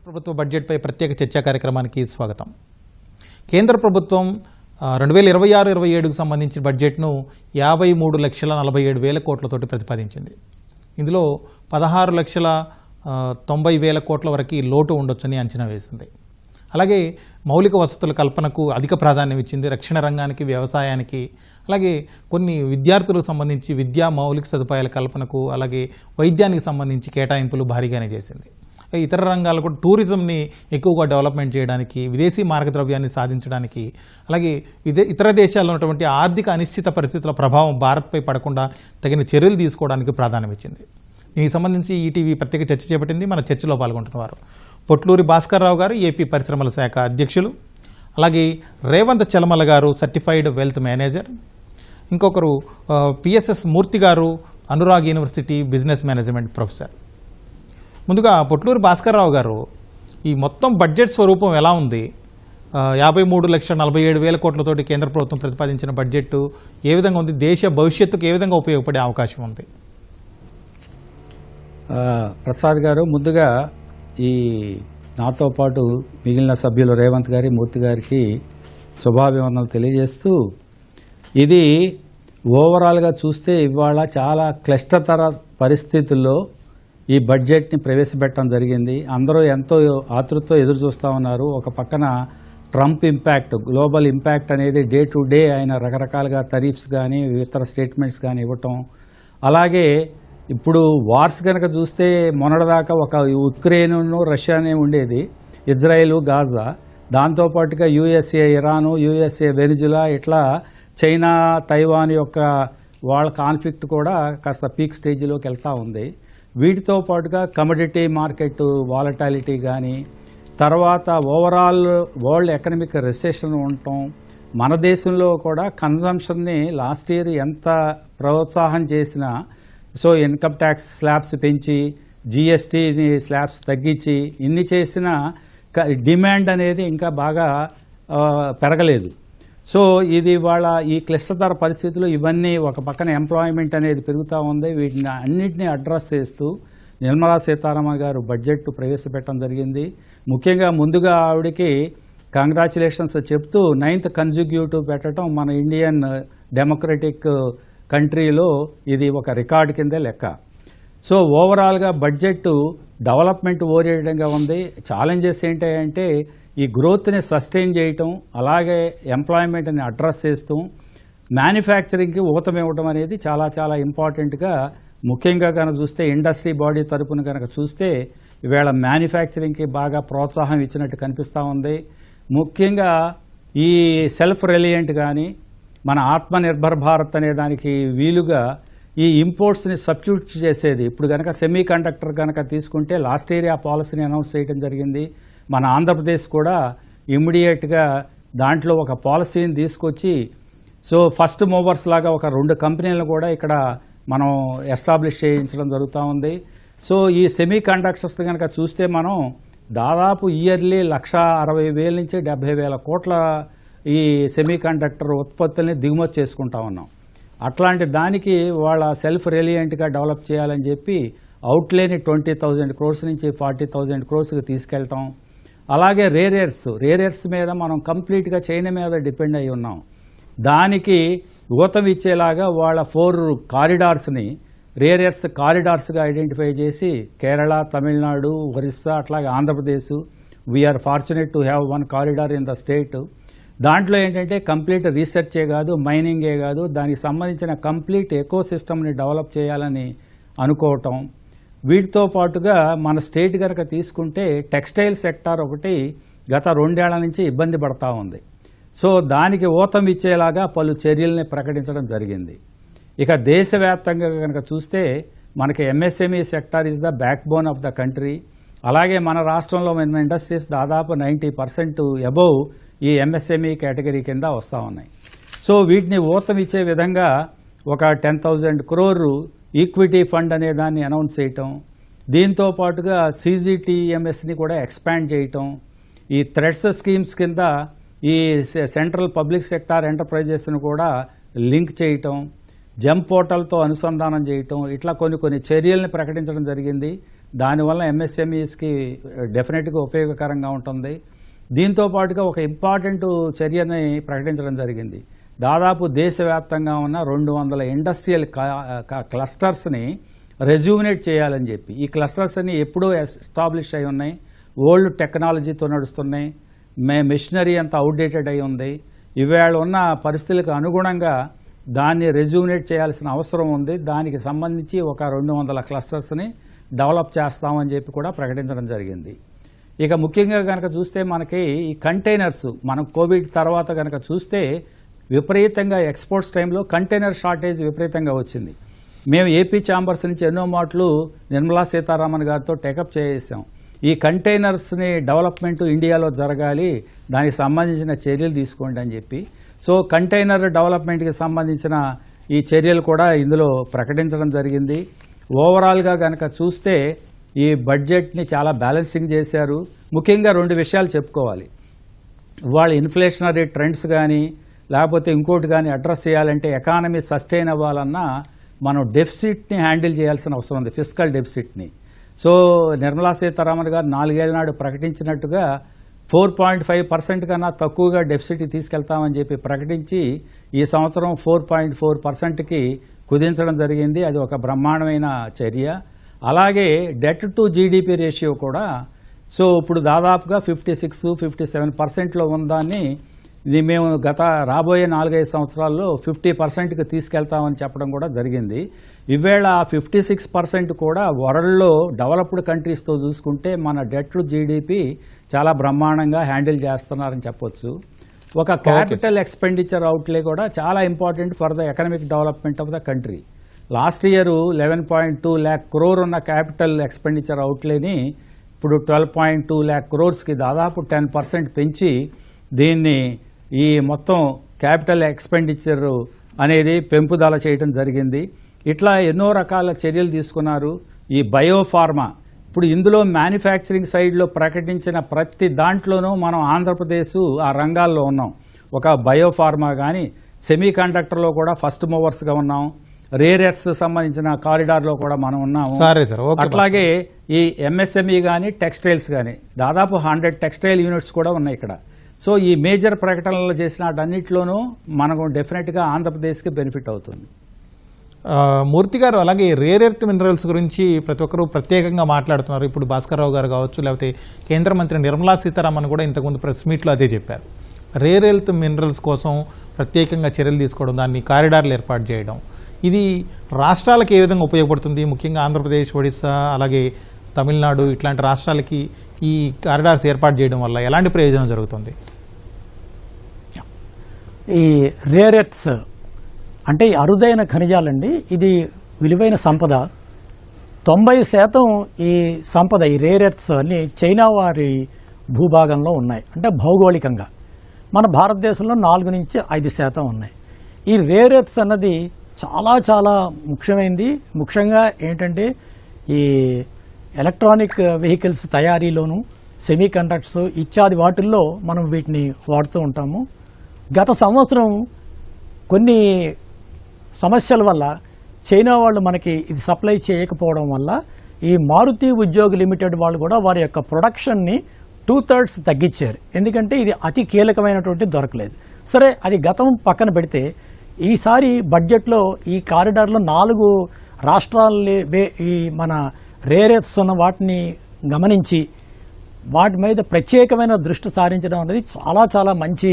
ప్రభుత్వ బడ్జెట్పై ప్రత్యేక చర్చా కార్యక్రమానికి స్వాగతం. కేంద్ర ప్రభుత్వం 2026-27కు సంబంధించిన బడ్జెట్ను 53,47,000 కోట్లతోటి ప్రతిపాదించింది. ఇందులో 16,90,000 కోట్ల వరకు లోటు ఉండొచ్చని అంచనా వేసింది. అలాగే మౌలిక వసతుల కల్పనకు అధిక ప్రాధాన్యం ఇచ్చింది. రక్షణ రంగానికి, వ్యవసాయానికి, అలాగే కొన్ని విద్యార్థులకు సంబంధించి విద్యా మౌలిక సదుపాయాల కల్పనకు, అలాగే వైద్యానికి సంబంధించి కేటాయింపులు భారీగానే చేసింది. ఇతర రంగాలు కూడా టూరిజంని ఎక్కువగా డెవలప్మెంట్ చేయడానికి, విదేశీ మార్గద్రవ్యాన్ని సాధించడానికి, అలాగే ఇతర దేశాల్లో ఉన్నటువంటి ఆర్థిక అనిశ్చిత పరిస్థితుల ప్రభావం భారత్పై పడకుండా తగిన చర్యలు తీసుకోవడానికి ప్రాధాన్యం ఇచ్చింది. దీనికి సంబంధించి ఈటీవీ ప్రత్యేక చర్చ చేపట్టింది. మన చర్చలో పాల్గొంటున్నవారు పొట్లూరి భాస్కర్రావు గారు, ఏపీ పరిశ్రమల శాఖ అధ్యక్షులు, అలాగే రేవంత్ చలమల గారు, సర్టిఫైడ్ వెల్త్ మేనేజర్, ఇంకొకరు పిఎస్ఎస్ మూర్తి గారు, Anurag university business management professor. ముందుగా పొట్లూరి భాస్కర్రావు గారు, ఈ మొత్తం బడ్జెట్ స్వరూపం ఎలా ఉంది? 53,47,000 కోట్లతోటి కేంద్ర ప్రభుత్వం ప్రతిపాదించిన బడ్జెట్ ఏ విధంగా ఉంది? దేశ భవిష్యత్తుకు ఏ విధంగా ఉపయోగపడే అవకాశం ఉంది? ప్రసాద్ గారు, ముందుగా ఈ నాతో పాటు మిగిలిన సభ్యులు రేవంత్ గారి, మూర్తి గారికి శుభాభివందనలు తెలియజేస్తూ, ఇది ఓవరాల్గా చూస్తే ఇవాళ చాలా క్లిష్టతర పరిస్థితుల్లో ఈ బడ్జెట్ని ప్రవేశపెట్టడం జరిగింది. అందరూ ఎంతో ఆతృతతో ఎదురు చూస్తూ ఉన్నారు. ఒక పక్కన ట్రంప్ ఇంపాక్ట్, గ్లోబల్ ఇంపాక్ట్ అనేది డే టు డే ఆయన రకరకాలుగా టరీఫ్స్ కానీ ఇతర స్టేట్మెంట్స్ కానీ ఇవ్వటం, అలాగే ఇప్పుడు వార్స్ కనుక చూస్తే మొన్నటిదాకా ఒక ఉక్రెయిన్ను రష్యానే ఉండేది, ఇజ్రాయెల్ గాజా, దాంతోపాటుగా యుఎస్ఏ ఇరాను, యుఎస్ఏ వెనిజులా, ఇట్లా చైనా తైవాన్ యొక్క వాళ్ళ కాన్ఫ్లిక్ట్ కూడా కాస్త పీక్ స్టేజ్లోకి వెళ్తూ ఉంది. వీటితో పాటుగా కమోడిటీ మార్కెట్ వాలటాలిటీ కానీ, తర్వాత ఓవరాల్ వరల్డ్ ఎకనామిక్ రెసెషన్ ఉండటం, మన దేశంలో కూడా కన్జంప్షన్ని లాస్ట్ ఇయర్ ఎంత ప్రోత్సాహం చేసినా, సో ఇన్కమ్ ట్యాక్స్ స్లాబ్స్ పెంచి జిఎస్టీని స్లాబ్స్ తగ్గించి ఇన్ని చేసిన డిమాండ్ అనేది ఇంకా బాగా పెరగలేదు. సో ఇది వాళ్ళ ఈ క్లిష్టతర పరిస్థితులు ఇవన్నీ ఒక పక్కన ఎంప్లాయ్మెంట్ అనేది పెరుగుతూ ఉంది. వీటిని అన్నింటినీ అడ్రస్ చేస్తూ నిర్మలా సీతారామన్ గారు బడ్జెట్ ప్రవేశపెట్టడం జరిగింది. ముఖ్యంగా ముందుగా ఆవిడకి కంగ్రాచులేషన్స్ చెప్తూ 9th కన్సిక్యూటివ్ పెట్టడం మన ఇండియన్ డెమోక్రటిక్ కంట్రీలో ఇది ఒక రికార్డు కిందే లెక్క. సో ఓవరాల్గా బడ్జెట్ డెవలప్మెంట్ ఓరియంటెడ్గా ఉంది. ఛాలెంజెస్ ఏంటంటే ఈ గ్రోత్ని సస్టైన్ చేయటం, అలాగే ఎంప్లాయ్మెంట్ని అడ్రస్ చేస్తూ మ్యానుఫ్యాక్చరింగ్కి ఊతం ఇవ్వడం అనేది చాలా చాలా ఇంపార్టెంట్గా, ముఖ్యంగా కనుక చూస్తే ఇండస్ట్రీ బాడీ తరపున కనుక చూస్తే ఈవేళ మ్యానుఫ్యాక్చరింగ్కి బాగా ప్రోత్సాహం ఇచ్చినట్టు కనిపిస్తూ ఉంది. ముఖ్యంగా ఈ సెల్ఫ్ రిలయంట్ కానీ మన ఆత్మనిర్భర్ భారత్ అనే దానికి వీలుగా ఈ ఇంపోర్ట్స్ని సబ్స్టిట్యూట్ చేసేది, ఇప్పుడు కనుక సెమీ కండక్టర్ కనుక తీసుకుంటే లాస్ట్ ఇయర్ ఆ పాలసీని అనౌన్స్ చేయడం జరిగింది. మన ఆంధ్రప్రదేశ్ కూడా ఇమ్మీడియట్గా దాంట్లో ఒక పాలసీని తీసుకొచ్చి, సో ఫస్ట్ మూవర్స్ లాగా ఒక 2 కంపెనీలను కూడా ఇక్కడ మనం ఎస్టాబ్లిష్ చేయించడం జరుగుతూ ఉంది. సో ఈ సెమీ కండక్టర్స్ కనుక చూస్తే మనం దాదాపు ఇయర్లీ 160,000 నుంచి 70,000 కోట్ల ఈ సెమీ కండక్టర్ ఉత్పత్తుల్ని దిగుమతి చేసుకుంటా ఉన్నాం. అట్లాంటి దానికి వాళ్ళ సెల్ఫ్ రిలయంట్గా డెవలప్ చేయాలని చెప్పి అవుట్లేని 20,000 crores నుంచి 40,000 crores తీసుకెళ్ళటం, అలాగే రేర్ ఎర్త్స్ మీద మనం కంప్లీట్గా చైనా మీద డిపెండ్ అయి ఉన్నాం. దానికి ఊతం ఇచ్చేలాగా వాళ్ళ 4 కారిడార్స్ని రేర్ ఎర్త్స్ కారిడార్స్గా ఐడెంటిఫై చేసి కేరళ, తమిళనాడు, ఒరిస్సా, అట్లాగే Andhra Pradesh, we are fortunate to have 1 corridor in the state. దాంట్లో ఏంటంటే కంప్లీట్ రీసెర్చే కాదు, మైనింగే కాదు, దానికి సంబంధించిన కంప్లీట్ ఎకో సిస్టమ్ని డెవలప్ చేయాలని అనుకోవటం. వీటితో పాటుగా మన స్టేట్ కనుక తీసుకుంటే టెక్స్టైల్ సెక్టార్ ఒకటి గత 2 ఏళ్ల నుంచి ఇబ్బంది పడతా ఉంది. సో దానికి ఊతం ఇచ్చేలాగా పలు చర్యల్ని ప్రకటించడం జరిగింది. ఇక దేశవ్యాప్తంగా కనుక చూస్తే మనకి MSME sector is the back bone of the country. అలాగే మన రాష్ట్రంలో మన ఇండస్ట్రీస్ దాదాపు 90% అబోవ్ ఈ ఎంఎస్ఎంఈ కేటగిరీ కింద వస్తూ ఉన్నాయి. సో వీటిని ఊతం ఇచ్చే విధంగా ఒక 10,000 crore ఈక్విటీ ఫండ్ అనే దాన్ని అనౌన్స్ చేయటం, దీంతో పాటుగా CGTMSని కూడా ఎక్స్పాండ్ చేయటం, ఈ థ్రెడ్స్ స్కీమ్స్ కింద ఈ సెంట్రల్ పబ్లిక్ సెక్టార్ ఎంటర్ప్రైజెస్ను కూడా లింక్ చేయటం, జెమ్ పోర్టల్తో అనుసంధానం చేయటం, ఇట్లా కొన్ని చర్యల్ని ప్రకటించడం జరిగింది. దానివల్ల ఎంఎస్ఎంఈస్కి డెఫినెట్గా ఉపయోగకరంగా ఉంటుంది. దీంతో పాటుగా ఒక ఇంపార్టెంట్ చర్యని ప్రకటించడం జరిగింది. దాదాపు దేశవ్యాప్తంగా ఉన్న 200 ఇండస్ట్రియల్ క్లస్టర్స్ని రెజ్యూమినేట్ చేయాలని చెప్పి. ఈ క్లస్టర్స్ అన్ని ఎప్పుడూ ఎస్టాబ్లిష్ అయి ఉన్నాయి, ఓల్డ్ టెక్నాలజీతో నడుస్తున్నాయి, మెషినరీ అంతా అవుట్డేటెడ్ అయి ఉంది. ఇవాళ ఉన్న పరిస్థితులకు అనుగుణంగా దాన్ని రెజ్యూమినేట్ చేయాల్సిన అవసరం ఉంది. దానికి సంబంధించి ఒక 200 క్లస్టర్స్ని డెవలప్ చేస్తామని చెప్పి కూడా ప్రకటించడం జరిగింది. ఇక ముఖ్యంగా కనుక చూస్తే మనకి ఈ కంటైనర్స్, మనం కోవిడ్ తర్వాత కనుక చూస్తే విపరీతంగా ఎక్స్పోర్ట్స్ టైంలో కంటైనర్ షార్టేజ్ విపరీతంగా వచ్చింది. మేము ఏపీ ఛాంబర్స్ నుంచి ఎన్నో మాటలు నిర్మలా సీతారామన్ గారితో టేకప్ చేసాం. ఈ కంటైనర్స్ని డెవలప్మెంట్ ఇండియాలో జరగాలి, దానికి సంబంధించిన చర్యలు తీసుకోండి అని చెప్పి. సో కంటైనర్ డెవలప్మెంట్కి సంబంధించిన ఈ చర్యలు కూడా ఇందులో ప్రకటించడం జరిగింది. ఓవరాల్గా కనుక చూస్తే ఈ బడ్జెట్ని చాలా బ్యాలెన్సింగ్ చేశారు. ముఖ్యంగా 2 విషయాలు చెప్పుకోవాలి. వాళ్ళ ఇన్ఫ్లేషనరీ ట్రెండ్స్ కానీ లేకపోతే ఇంకోటి కానీ అడ్రస్ చేయాలంటే ఎకానమీ సస్టైన్ అవ్వాలన్నా మనం డెఫిసిట్ని హ్యాండిల్ చేయాల్సిన అవసరం ఉంది, ఫిస్కల్ డెఫిసిట్ని. సో నిర్మలా సీతారామన్ గారు 4 ఏళ్ల నాడు ప్రకటించినట్టుగా 4.5% కన్నా తక్కువగా డెఫిసిట్ తీసుకెళ్తామని చెప్పి ప్రకటించి ఈ సంవత్సరం 4.4%కి కుదించడం జరిగింది. అది ఒక బ్రహ్మాండమైన చర్య. అలాగే డెట్ టు జీడిపి రేషియో కూడా సో ఇప్పుడు దాదాపుగా 56-57%లో ఉందాన్ని ఇది మేము రాబోయే 4-5 సంవత్సరాల్లో 50%కి తీసుకెళ్తామని చెప్పడం కూడా జరిగింది. ఈవేళ 56% కూడా వరల్డ్లో డెవలప్డ్ కంట్రీస్తో చూసుకుంటే మన డెట్ టు జీడిపి చాలా బ్రహ్మాండంగా హ్యాండిల్ చేస్తున్నారని చెప్పొచ్చు. ఒక క్యాపిటల్ ఎక్స్పెండిచర్ అవుట్లే కూడా చాలా important for the economic development of the country. Last year 11.2 lakh crore ఉన్న క్యాపిటల్ ఎక్స్పెండిచర్ అవుట్లేని ఇప్పుడు 12.2 lakh crores దాదాపు 10% పెంచి దీన్ని ఈ మొత్తం క్యాపిటల్ ఎక్స్పెండిచర్ అనేది పెంపుదల చేయడం జరిగింది. ఇట్లా ఎన్నో రకాల చర్యలు తీసుకున్నారు. ఈ బయోఫార్మా ఇప్పుడు ఇందులో మ్యానుఫ్యాక్చరింగ్ సైడ్లో ప్రకటించిన ప్రతి దాంట్లోనూ మనం ఆంధ్రప్రదేశ్ ఆ రంగాల్లో ఉన్నాం. ఒక బయోఫార్మా కానీ సెమీ కండక్టర్లో కూడా ఫస్ట్ మూవర్స్గా ఉన్నాం. రేర్ ఎర్త్స్ సంబంధించిన కారిడార్లో కూడా మనం ఉన్నాము. అట్లాగే ఈ ఎంఎస్ఎంఈ కానీ టెక్స్టైల్స్ కానీ దాదాపు 100 టెక్స్టైల్ యూనిట్స్ కూడా ఉన్నాయి ఇక్కడ. సో ఈ మేజర్ ప్రకటనలు చేసిన అన్నింటిలోనూ మనకు డెఫినెట్గా ఆంధ్రప్రదేశ్కి బెనిఫిట్ అవుతుంది. మూర్తి గారు, అలాగే రేర్ ఎర్త్ మినరల్స్ గురించి ప్రతి ఒక్కరు ప్రత్యేకంగా మాట్లాడుతున్నారు. ఇప్పుడు భాస్కర్ రావు గారు కావచ్చు, లేకపోతే కేంద్ర మంత్రి నిర్మలా సీతారామన్ కూడా ఇంతకుముందు ప్రెస్ మీట్లో అదే చెప్పారు. రేర్ ఎర్త్ మినరల్స్ కోసం ప్రత్యేకంగా చర్యలు తీసుకోవడం, దాన్ని కారిడార్లు ఏర్పాటు చేయడం, ఇది రాష్ట్రాలకు ఏ విధంగా ఉపయోగపడుతుంది? ముఖ్యంగా ఆంధ్రప్రదేశ్, ఒడిశా, అలాగే తమిళనాడు ఇట్లాంటి రాష్ట్రాలకి ఈ కారిడార్స్ ఏర్పాటు చేయడం వల్ల ఎలాంటి ప్రయోజనం జరుగుతుంది? ఈ రేర్ ఎర్త్స్ అంటే అరుదైన ఖనిజాలండి. ఇది విలువైన సంపద. 90% ఈ సంపద, ఈ రేర్ ఎర్త్స్ అన్ని చైనా వారి భూభాగంలో ఉన్నాయి. అంటే భౌగోళికంగా మన భారతదేశంలో 4-5% ఉన్నాయి. ఈ రేర్ ఎర్త్స్ అన్నది చాలా చాలా ముఖ్యమైనది. ముఖ్యంగా ఏంటంటే ఈ ఎలక్ట్రానిక్ వెహికల్స్ తయారీలోను, సెమీ కండక్టర్స్ ఇత్యాది వాటిల్లో మనం వీటిని వాడుతూ ఉంటాము. గత సంవత్సరం కొన్ని సమస్యల వల్ల చైనా వాళ్ళు మనకి ఇది సప్లై చేయకపోవడం వల్ల ఈ మారుతి ఉద్యోగ్ లిమిటెడ్ వాళ్ళు కూడా వారి యొక్క ప్రొడక్షన్ని 2/3 తగ్గించారు. ఎందుకంటే ఇది అతి కీలకమైనటువంటి దొరకలేదు. సరే, అది గతం పక్కన పెడితే ఈసారి బడ్జెట్లో ఈ కారిడార్లో 4 రాష్ట్రాలు ఈ మన రేర్ ఎర్త్స్ ఉన్న వాటిని గమనించి వాటి మీద ప్రత్యేకమైన దృష్టి సారించడం అనేది చాలా చాలా మంచి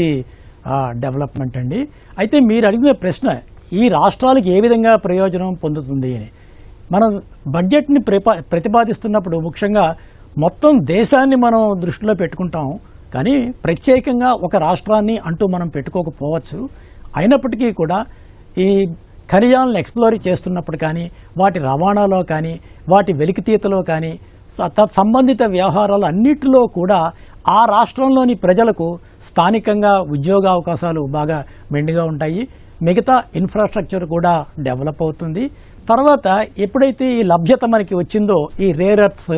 డెవలప్మెంట్ అండి. అయితే మీరు అడిగిన ప్రశ్న, ఈ రాష్ట్రాలకు ఏ విధంగా ప్రయోజనం పొందుతుంది అని మనం బడ్జెట్ని ప్రతిపాదిస్తున్నప్పుడు ముఖ్యంగా మొత్తం దేశాన్ని మనం దృష్టిలో పెట్టుకుంటాం. కానీ ప్రత్యేకంగా ఒక రాష్ట్రాన్ని అంటూ మనం పెట్టుకోకపోవచ్చు. అయినప్పటికీ కూడా ఈ ఖనిజాలను ఎక్స్ప్లోర్ చేస్తున్నప్పుడు కానీ, వాటి రవాణాలో కానీ, వాటి వెలికితీతలో కానీ, సంబంధిత వ్యవహారాలు అన్నిటిలో కూడా ఆ రాష్ట్రంలోని ప్రజలకు స్థానికంగా ఉద్యోగ అవకాశాలు బాగా మెండుగా ఉంటాయి. మిగతా ఇన్ఫ్రాస్ట్రక్చర్ కూడా డెవలప్ అవుతుంది. తర్వాత ఎప్పుడైతే ఈ లభ్యత మనకి వచ్చిందో ఈ రేర్ ఎర్త్స్,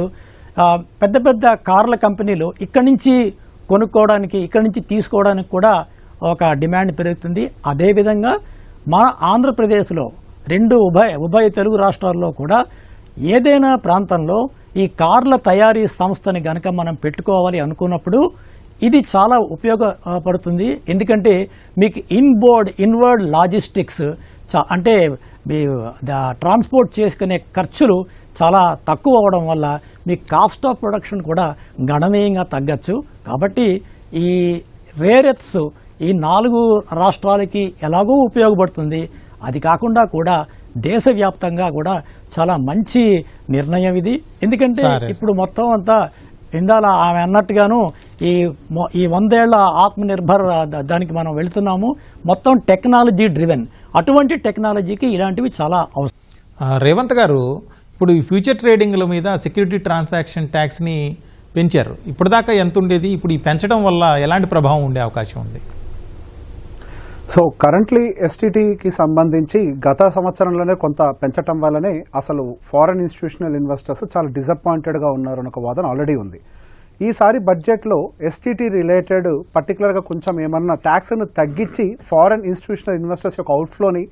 పెద్ద పెద్ద కార్ల కంపెనీలు ఇక్కడి నుంచి కొనుక్కోవడానికి, ఇక్కడి నుంచి తీసుకోవడానికి కూడా ఒక డిమాండ్ పెరుగుతుంది. అదేవిధంగా మన ఆంధ్రప్రదేశ్లో 2 ఉభయ తెలుగు రాష్ట్రాల్లో కూడా ఏదైనా ప్రాంతంలో ఈ కార్ల తయారీ సంస్థని గనక మనం పెట్టుకోవాలి అనుకున్నప్పుడు ఇది చాలా ఉపయోగపడుతుంది. ఎందుకంటే మీకు ఇన్వర్డ్ లాజిస్టిక్స్ అంటే ట్రాన్స్పోర్ట్ చేసుకునే ఖర్చులు చాలా తక్కువ అవడం వల్ల మీ కాస్ట్ ఆఫ్ ప్రొడక్షన్ కూడా గణనీయంగా తగ్గచ్చు. కాబట్టి ఈ రేర్ ఎర్త్స్ ఈ 4 రాష్ట్రాలకి ఎలాగో ఉపయోగపడుతుంది. అది కాకుండా కూడా దేశవ్యాప్తంగా కూడా చాలా మంచి నిర్ణయం ఇది. ఎందుకంటే ఇప్పుడు మొత్తం అంతా ఇందాల ఆమె అన్నట్టుగాను ఈ 100 ఏళ్ల ఆత్మనిర్భర్ దానికి మనం వెళుతున్నాము. మొత్తం టెక్నాలజీ డ్రివెన్. అటువంటి టెక్నాలజీకి ఇలాంటివి చాలా అవసరం. రేవంత్ గారు, ఇప్పుడు ఈ ఫ్యూచర్ ట్రేడింగ్ల మీద సెక్యూరిటీ ట్రాన్సాక్షన్ ట్యాక్స్ని పెంచారు. ఇప్పటిదాకా ఎంత ఉండేది? ఇప్పుడు ఈ పెంచడం వల్ల ఎలాంటి ప్రభావం ఉండే అవకాశం ఉంది? సో కరెంట్లీ ఎస్టీటీకి సంబంధించి గత సంవత్సరంలోనే కొంత పెంచడం వల్లనే అసలు ఫారెన్ ఇన్స్టిట్యూషనల్ ఇన్వెస్టర్స్ చాలా డిసప్పాయింటెడ్గా ఉన్నారు అన్న ఒక వాదన ఆల్రెడీ ఉంది. ఈసారి బడ్జెట్లో ఎస్టీటీ రిలేటెడ్ పర్టికులర్గా కొంచెం ఏమన్నా ట్యాక్స్ను తగ్గించి ఫారెన్ ఇన్స్టిట్యూషనల్ ఇన్వెస్టర్స్ యొక్క అవుట్ఫ్లోని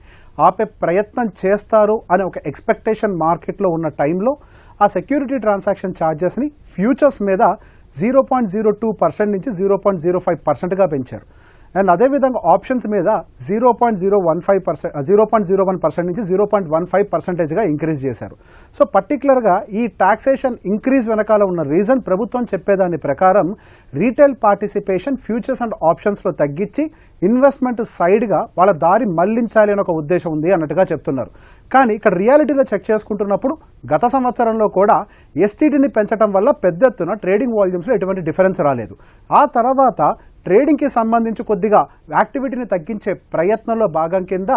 ఆపే ప్రయత్నం చేస్తారు అనే ఒక ఎక్స్పెక్టేషన్ మార్కెట్లో ఉన్న టైంలో ఆ సెక్యూరిటీ ట్రాన్సాక్షన్ ఛార్జెస్ని ఫ్యూచర్స్ మీద 0.02% నుంచి 0.05%గా పెంచారు. అండ్ అదేవిధంగా ఆప్షన్స్ మీద 0.01% నుంచి 0.15%గా ఇంక్రీజ్ చేశారు. సో పర్టికులర్గా ఈ టాక్సేషన్ ఇంక్రీజ్ వెనకాల ఉన్న రీజన్ ప్రభుత్వం చెప్పేదాని ప్రకారం రీటైల్ పార్టిసిపేషన్ ఫ్యూచర్స్ అండ్ ఆప్షన్స్లో తగ్గించి ఇన్వెస్ట్మెంట్ సైడ్గా వాళ్ళ దారి మళ్లించాలి అని ఒక ఉద్దేశం ఉంది అన్నట్టుగా చెప్తున్నారు. కానీ ఇక్కడ రియాలిటీలో చెక్ చేసుకుంటున్నప్పుడు గత సంవత్సరంలో కూడా ఎస్టీటీని పెంచడం వల్ల పెద్ద ఎత్తున ట్రేడింగ్ వాల్యూమ్స్లో ఎటువంటి డిఫరెన్స్ రాలేదు. ఆ తర్వాత ట్రేడింగ్కి సంబంధించి కొద్దిగా యాక్టివిటీని తగ్గించే ప్రయత్నంలో భాగం కింద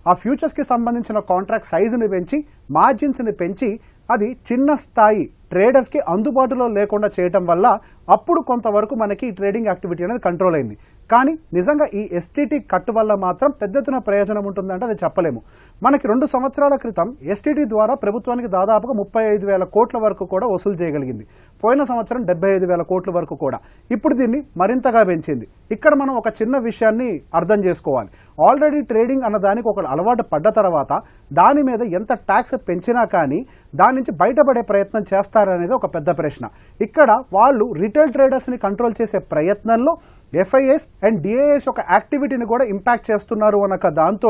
ఆ ఫ్యూచర్స్కి సంబంధించిన కాంట్రాక్ట్ సైజుని పెంచి మార్జిన్స్ని పెంచి అది చిన్న స్థాయి ట్రేడర్స్కి అందుబాటులో లేకుండా చేయటం వల్ల అప్పుడు కొంతవరకు మనకి ఈ ట్రేడింగ్ యాక్టివిటీ అనేది కంట్రోల్ అయింది. కానీ నిజంగా ఈ ఎస్టీటీ కట్ వల్ల మాత్రం పెద్ద ఎత్తున ప్రయోజనం ఉంటుందంటే అది చెప్పలేము. మనకి 2 సంవత్సరాల క్రితం ఎస్టీటీ ద్వారా ప్రభుత్వానికి దాదాపుగా 35,000 కోట్ల వరకు కూడా వసూలు చేయగలిగింది. పోయిన సంవత్సరం 75,000 కోట్ల వరకు కూడా. ఇప్పుడు దీన్ని మరింతగా పెంచింది. ఇక్కడ మనం ఒక చిన్న విషయాన్ని అర్థం చేసుకోవాలి. ఆల్రెడీ ట్రేడింగ్ అన్న దానికి ఒక అలవాటు పడ్డ తర్వాత దాని మీద ఎంత ట్యాక్స్ పెంచినా కానీ దాని నుంచి బయటపడే ప్రయత్నం చేస్తారనేది ఒక పెద్ద ప్రశ్న. ఇక్కడ వాళ్ళు రిటైల్ ట్రేడర్స్ని కంట్రోల్ చేసే ప్రయత్నంలో ఎఫ్ఐఎస్ అండ్ డిఐఎస్ యొక్క యాక్టివిటీని కూడా ఇంపాక్ట్ చేస్తున్నారు అన్న దాంతో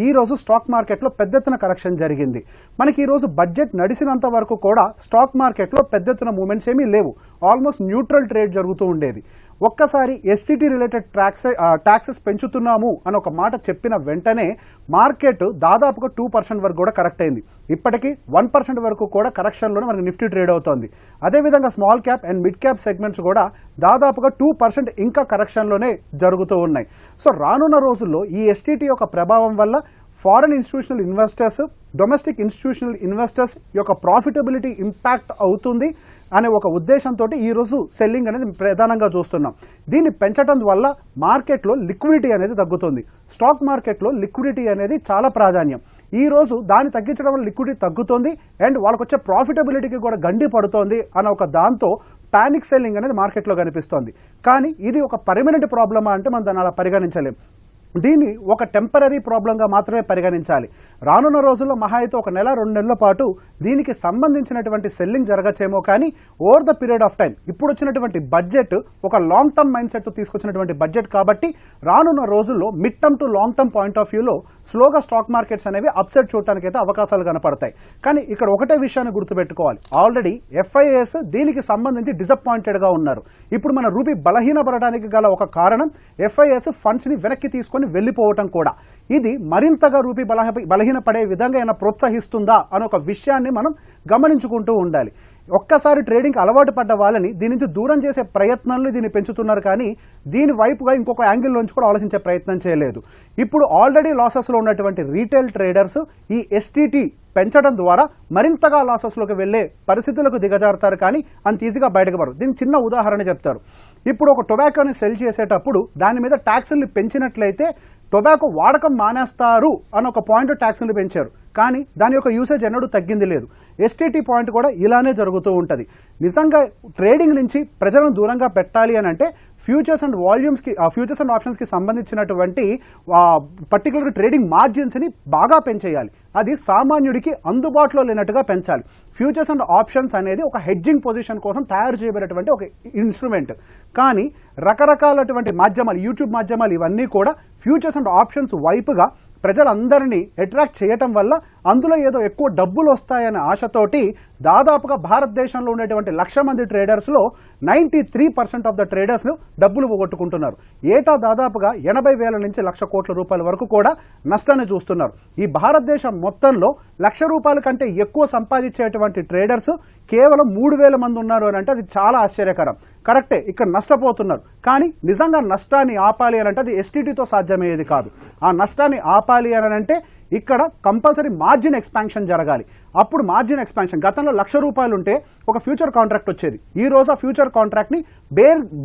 ఈరోజు స్టాక్ మార్కెట్లో పెద్ద ఎత్తున కరెక్షన్ జరిగింది. మనకి ఈరోజు బడ్జెట్ నడిచినంత వరకు కూడా స్టాక్ మార్కెట్లో పెద్ద ఎత్తున మూమెంట్స్ ఏమీ లేవు. ఆల్మోస్ట్ న్యూట్రల్ ట్రేడ్ జరుగుతూ ఉండేది. ఒక్కసారి ఎస్టీటీ రిలేటెడ్ ట్యాక్సెస్ పెంచుతున్నాము అని ఒక మాట చెప్పిన వెంటనే మార్కెట్ దాదాపుగా 2% వరకు కూడా కరెక్ట్ అయింది. ఇప్పటికీ 1% వరకు కూడా కరెక్షన్లోనే మనకి నిఫ్టీ ట్రేడ్ అవుతోంది. అదేవిధంగా small cap and mid cap segments కూడా దాదాపుగా 2% ఇంకా కరెక్షన్లోనే జరుగుతూ ఉన్నాయి. సో రానున్న రోజుల్లో ఈ ఎస్టీటీ యొక్క ప్రభావం వల్ల foreign institutional investors, domestic institutional investors యొక్క ప్రాఫిటబిలిటీ ఇంపాక్ట్ అవుతుంది అనే ఒక ఉద్దేశంతో ఈరోజు సెల్లింగ్ అనేది ప్రధానంగా చూస్తున్నాం. దీన్ని పెంచడం వల్ల మార్కెట్లో లిక్విడిటీ అనేది తగ్గుతుంది. స్టాక్ మార్కెట్లో లిక్విడిటీ అనేది చాలా ప్రాధాన్యం. ఈ రోజు దాన్ని తగ్గించడం వల్ల లిక్విడిటీ తగ్గుతుంది అండ్ వాళ్ళకు వచ్చే ప్రాఫిటబిలిటీకి కూడా గండి పడుతోంది అన్న ఒక దాంతో పానిక్ సెల్లింగ్ అనేది మార్కెట్లో కనిపిస్తోంది. కానీ ఇది ఒక పర్మనెంట్ ప్రాబ్లమా అంటే మనం దాన్ని అలా పరిగణించలేం. దీన్ని ఒక టెంపరీ ప్రాబ్లంగా మాత్రమే పరిగణించాలి. రానున్న రోజుల్లో మహా అయితే 1 నెల 2 నెలల పాటు దీనికి సంబంధించినటువంటి సెల్లింగ్ జరగచ్చేమో. కానీ over the period of time ఇప్పుడు వచ్చినటువంటి బడ్జెట్ ఒక లాంగ్ టర్మ్ మైండ్ సెట్తో తీసుకొచ్చినటువంటి బడ్జెట్ కాబట్టి రానున్న రోజుల్లో mid term two long term point of వ్యూలో స్లోగా స్టాక్ మార్కెట్స్ అనేవి అప్సెట్ చూడటానికి అయితే అవకాశాలు కనపడతాయి. కానీ ఇక్కడ ఒకటే విషయాన్ని గుర్తుపెట్టుకోవాలి. ఆల్రెడీ ఎఫ్ఐఎస్ దీనికి సంబంధించి డిసప్పాయింటెడ్గా ఉన్నారు. ఇప్పుడు మన రూపీ బలహీనపడడానికి గల ఒక కారణం ఎఫ్ఐఎస్ ఫండ్స్ని వెనక్కి తీసుకొని వెళ్ళిపోవటం కూడా. ఇది మరింతగా రూపీ బలహీనపడే విధంగా ఏమైనా ప్రోత్సహిస్తుందా అనే ఒక విషయాన్ని మనం గమనించుకుంటూ ఉండాలి. ఒక్కసారి ట్రేడింగ్ అలవాటు పడ్డ వాళ్ళని దీని నుంచి దూరం చేసే ప్రయత్నాలు దీన్ని పెంచుతున్నారు. కానీ దీని వైపుగా ఇంకొక యాంగిల్ నుంచి కూడా ఆలోచించే ప్రయత్నం చేయలేదు. ఇప్పుడు ఆల్రెడీ లాసెస్లో ఉన్నటువంటి రీటైల్ ట్రేడర్స్ ఈ ఎస్టీటీ పెంచడం ద్వారా మరింతగా లాసెస్లోకి వెళ్లే పరిస్థితులకు దిగజారుతారు. కానీ అంత ఈజీగా బయటకు పడరు. దీనికి చిన్న ఉదాహరణ చెప్తారు. ఇప్పుడు ఒక టొబాకోని సెల్ చేసేటప్పుడు దాని మీద ట్యాక్సుల్ని పెంచినట్లయితే టొబాకో వాడకం మానేస్తారు అని ఒక పాయింట్ ట్యాక్స్ని పెంచారు. కానీ దాని యొక్క యూసేజ్ ఎన్నడూ తగ్గింది లేదు. ఎస్టీటీ పాయింట్ కూడా ఇలానే జరుగుతూ ఉంటుంది. నిజంగా ట్రేడింగ్ నుంచి ప్రజలను దూరంగా పెట్టాలి అని అంటే ఫ్యూచర్స్ అండ్ ఫ్యూచర్స్ అండ్ ఆప్షన్స్కి సంబంధించినటువంటి పర్టికులర్ ట్రేడింగ్ మార్జిన్స్ని బాగా పెంచేయాలి. అది సామాన్యుడికి అందుబాటులో లేనట్టుగా పెంచాలి. ఫ్యూచర్స్ అండ్ ఆప్షన్స్ అనేది ఒక హెడ్జింగ్ పొజిషన్ కోసం తయారు చేయబడినటువంటి ఒక ఇన్స్ట్రుమెంట్. కానీ రకరకాలటువంటి మాధ్యమాలు, యూట్యూబ్ మాధ్యమాలు ఇవన్నీ కూడా ఫ్యూచర్స్ అండ్ ఆప్షన్స్ వైపుగా ప్రజలందరినీ అట్రాక్ట్ చేయటం వల్ల అందులో ఏదో ఎక్కువ డబ్బులు వస్తాయనే ఆశతోటి దాదాపుగా భారతదేశంలో ఉండేటువంటి 1,00,000 మంది ట్రేడర్స్లో 93% ఆఫ్ ద ట్రేడర్స్ డబ్బులు పోగొట్టుకుంటున్నారు. ఏటా దాదాపుగా 80,000 నుంచి 1,00,000 కోట్ల రూపాయల వరకు కూడా నష్టాన్ని చూస్తున్నారు. ఈ భారతదేశం మొత్తంలో 1,00,000 రూపాయల కంటే ఎక్కువ సంపాదించేటువంటి ట్రేడర్స్ కేవలం 3,000 మంది ఉన్నారు అని అంటే అది చాలా ఆశ్చర్యకరం. కరెక్టే, ఇక్కడ నష్టపోతున్నారు. కానీ నిజంగా నష్టాన్ని ఆపాలి అని అంటే అది ఎస్టీటీతో సాధ్యమయ్యేది కాదు. ఆ నష్టాన్ని ఆపాలి అని అంటే ఇక్కడ కంపల్సరీ మార్జిన్ ఎక్స్పాన్షన్ జరగాలి. అప్పుడు మార్జిన్ ఎక్స్పాన్షన్, గతంలో 1,00,000 రూపాయలు ఉంటే ఒక ఫ్యూచర్ కాంట్రాక్ట్ వచ్చేది. ఈ రోజు ఆ ఫ్యూచర్ కాంట్రాక్ట్ని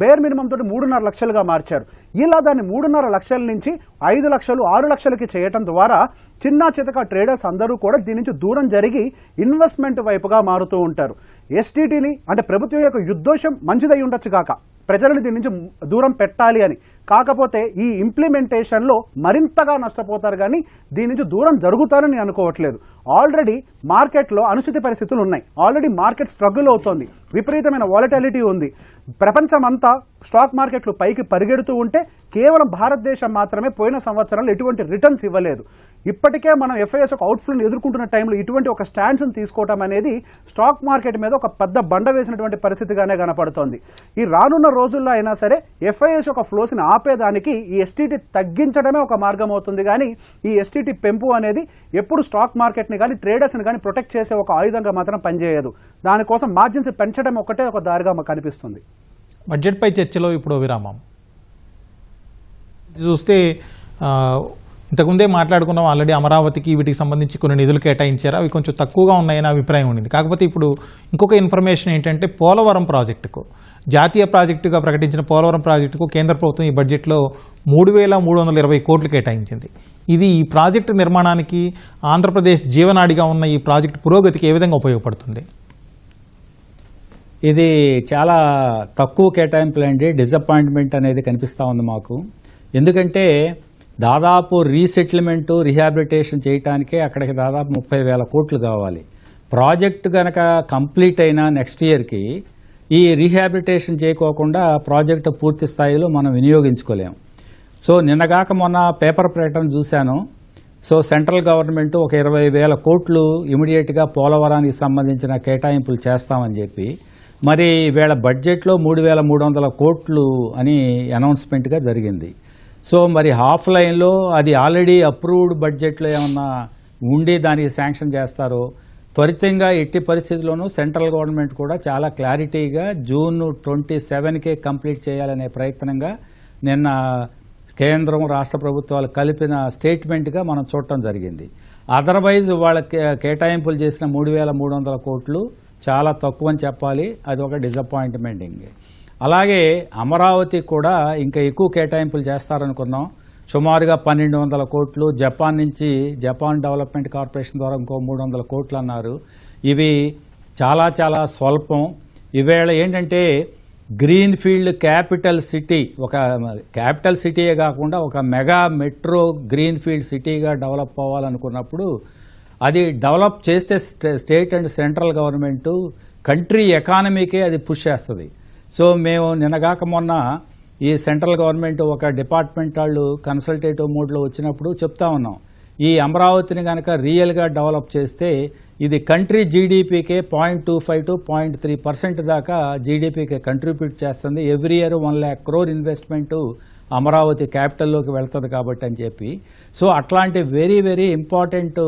బేర్ మినిమం తోటి 3.5 లక్షలుగా మార్చారు. ఇలా దాన్ని 3.5 లక్షల నుంచి 5 లక్షలు 6 లక్షలకి చేయటం ద్వారా చిన్న చితక ట్రేడర్స్ అందరూ కూడా దీని నుంచి దూరం జరిగి ఇన్వెస్ట్మెంట్ వైపుగా మారుతూ ఉంటారు. ఎస్టీటీని అంటే ప్రభుత్వం యొక్క ఉద్దేశం మంచిదై ఉండొచ్చు కాక ప్రజలను దీని నుంచి దూరం పెట్టాలి అని, కాకపోతే ఈ ఇంప్లిమెంటేషన్లో మరింతగా నష్టపోతారు కానీ దీని నుంచి దూరం జరుగుతారని అనుకోవట్లేదు. ఆల్రెడీ మార్కెట్లో అనుచిత పరిస్థితులు ఉన్నాయి. ఆల్రెడీ మార్కెట్ స్ట్రగుల్ అవుతోంది. విపరీతమైన వాలటాలిటీ ఉంది. ప్రపంచమంతా స్టాక్ మార్కెట్లు పైకి పరిగెడుతూ ఉంటే కేవలం భారతదేశం మాత్రమే పోయిన సంవత్సరంలో ఎటువంటి రిటర్న్స్ ఇవ్వలేదు. ఇప్పటికే మనం ఎఫ్ఐఎస్ ఒక అవుట్ఫ్లోని ఎదుర్కొంటున్న టైంలో ఇటువంటి ఒక స్టాండ్స్ని తీసుకోవడం అనేది స్టాక్ మార్కెట్ మీద ఒక పెద్ద బండ వేసినటువంటి పరిస్థితిగానే కనపడుతోంది. ఈ రానున్న రోజుల్లో అయినా సరే ఎఫ్ఐఎస్ ఒక ఫ్లోస్ని ఆపేదానికి ఈ ఎస్టీటీ తగ్గించడమే ఒక మార్గం అవుతుంది. కానీ ఈ ఎస్టీటీ పెంపు అనేది ఎప్పుడు స్టాక్ మార్కెట్ని కానీ ట్రేడర్స్ని కానీ ప్రొటెక్ట్ చేసే ఒక ఆయుధంగా మాత్రం పనిచేయదు. దానికోసం మార్జిన్స్ పెంచడం ఒకటే ఒక దారిగా మాకు కనిపిస్తుంది. బడ్జెట్పై చర్చలో ఇప్పుడు విరామం. చూస్తే ఇంతకుముందే మాట్లాడుకున్నాం, ఆల్రెడీ అమరావతికి వీటికి సంబంధించి కొన్ని నిధులు కేటాయించారు, అవి కొంచెం తక్కువగా ఉన్నాయనే అభిప్రాయం ఉండింది. కాకపోతే ఇప్పుడు ఇంకొక ఇన్ఫర్మేషన్ ఏంటంటే పోలవరం ప్రాజెక్టుకు, జాతీయ ప్రాజెక్టుగా ప్రకటించిన పోలవరం ప్రాజెక్టుకు కేంద్ర ప్రభుత్వం ఈ బడ్జెట్లో 3,320 కోట్లు కేటాయించింది. ఇది ఈ ప్రాజెక్టు నిర్మాణానికి, ఆంధ్రప్రదేశ్ జీవనాడిగా ఉన్న ఈ ప్రాజెక్టు పురోగతికి ఏ విధంగా ఉపయోగపడుతుంది? ఇది చాలా తక్కువ కేటాయింపులండి. డిసప్పాయింట్మెంట్ అనేది కనిపిస్తూ ఉంది మాకు. ఎందుకంటే దాదాపు రీసెటిల్మెంటు, రిహాబిలిటేషన్ చేయడానికే అక్కడికి దాదాపు 30,000 కోట్లు కావాలి. ప్రాజెక్టు కనుక కంప్లీట్ అయిన నెక్స్ట్ ఇయర్కి ఈ రీహాబిలిటేషన్ చేయకోకుండా ప్రాజెక్టు పూర్తి స్థాయిలో మనం వినియోగించుకోలేము. సో నిన్నగాక మొన్న పేపర్ ప్రకటన చూశాను. సో సెంట్రల్ గవర్నమెంట్ ఒక 20,000 కోట్లు ఇమీడియట్గా పోలవరానికి సంబంధించిన కేటాయింపులు చేస్తామని చెప్పి, మరి వీళ్ళ బడ్జెట్లో 3,300 కోట్లు అని అనౌన్స్మెంట్గా జరిగింది. సో మరి హాఫ్ లైన్లో అది ఆల్రెడీ అప్రూవ్డ్ బడ్జెట్లో ఏమన్నా ఉండి దానికి శాంక్షన్ చేస్తారో, త్వరితంగా ఎట్టి పరిస్థితుల్లోనూ సెంట్రల్ గవర్నమెంట్ కూడా చాలా క్లారిటీగా June 27కే కంప్లీట్ చేయాలనే ప్రయత్నంగా నిన్న కేంద్రం రాష్ట్ర ప్రభుత్వాలు కలిపిన స్టేట్మెంట్గా మనం చూడటం జరిగింది. అదర్వైజ్ వాళ్ళ కేటాయింపులు చేసిన 3,300 కోట్లు చాలా తక్కువ అని చెప్పాలి. అది ఒక డిసప్పాయింట్మెంటింగ్. అలాగే అమరావతి కూడా ఇంకా ఎక్కువ కేటాయింపులు చేస్తారనుకున్నాం. సుమారుగా 1,200 కోట్లు, జపాన్ నుంచి జపాన్ డెవలప్మెంట్ కార్పొరేషన్ ద్వారా ఇంకో 300 కోట్లు అన్నారు. ఇవి చాలా చాలా స్వల్పం. ఈవేళ ఏంటంటే గ్రీన్ ఫీల్డ్ క్యాపిటల్ సిటీ, ఒక క్యాపిటల్ సిటీయే కాకుండా ఒక మెగా మెట్రో గ్రీన్ ఫీల్డ్ సిటీగా డెవలప్ అవ్వాలనుకున్నప్పుడు అది డెవలప్ చేస్తే state and central government country ఎకానమీకే అది పుష్ చేస్తుంది. సో మేము నిన్నగాక మొన్న ఈ సెంట్రల్ గవర్నమెంట్ ఒక డిపార్ట్మెంట్ వాళ్ళు కన్సల్టేటివ్ మోడ్లో వచ్చినప్పుడు చెప్తా ఉన్నాం, ఈ అమరావతిని కనుక రియల్గా డెవలప్ చేస్తే ఇది కంట్రీ జీడీపీకే 0.25 to 0.3% దాకా జీడీపీకి కంట్రిబ్యూట్ చేస్తుంది. Every year 1,00,000 crore investment Amaravati క్యాపిటల్లోకి వెళ్తుంది కాబట్టి అని చెప్పి. సో అట్లాంటి very very important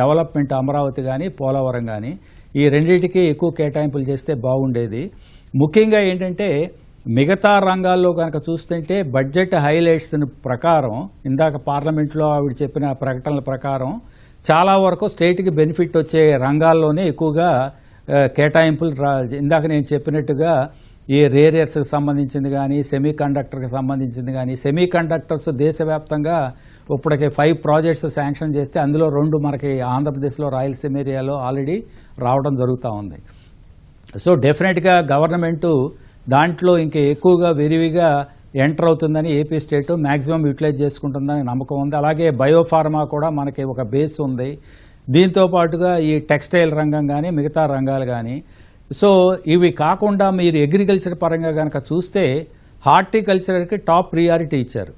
development Amaravati కానీ పోలవరం కానీ ఈ రెండింటికి ఎక్కువ కేటాయింపులు చేస్తే బాగుండేది. ముఖ్యంగా ఏంటంటే మిగతా రంగాల్లో కనుక చూస్తుంటే బడ్జెట్ హైలైట్స్ ప్రకారం, ఇందాక పార్లమెంట్లో ఆవిడ చెప్పిన ప్రకటనల ప్రకారం చాలా వరకు స్టేట్కి బెనిఫిట్ వచ్చే రంగాల్లోనే ఎక్కువగా కేటాయింపులు ఇందాక నేను చెప్పినట్టుగా ఈ రేర్ ఎర్త్స్కి సంబంధించింది కానీ, సెమీ కండక్టర్కి సంబంధించింది కానీ, సెమీ కండక్టర్స్ దేశవ్యాప్తంగా ఇప్పటికే 5 ప్రాజెక్ట్స్ శాంక్షన్ చేస్తే అందులో 2 మనకి ఆంధ్రప్రదేశ్లో రాయలసీమ ఏరియాలో ఆల్రెడీ రావడం జరుగుతూ ఉంది. సో డెఫినెట్గా గవర్నమెంటు దాంట్లో ఇంకా ఎక్కువగా విరివిగా ఎంటర్ అవుతుందని ఏపీ స్టేట్ మ్యాక్సిమం యూటిలైజ్ చేసుకుంటుందని నమ్మకం ఉంది. అలాగే బయోఫార్మా కూడా మనకి ఒక బేస్ ఉంది. దీంతో పాటుగా ఈ టెక్స్టైల్ రంగం కానీ మిగతా రంగాలు కానీ. సో ఇవి కాకుండా మీరు అగ్రికల్చర్ పరంగా కనుక చూస్తే హార్టికల్చర్కి టాప్ ప్రియారిటీ ఇచ్చారు.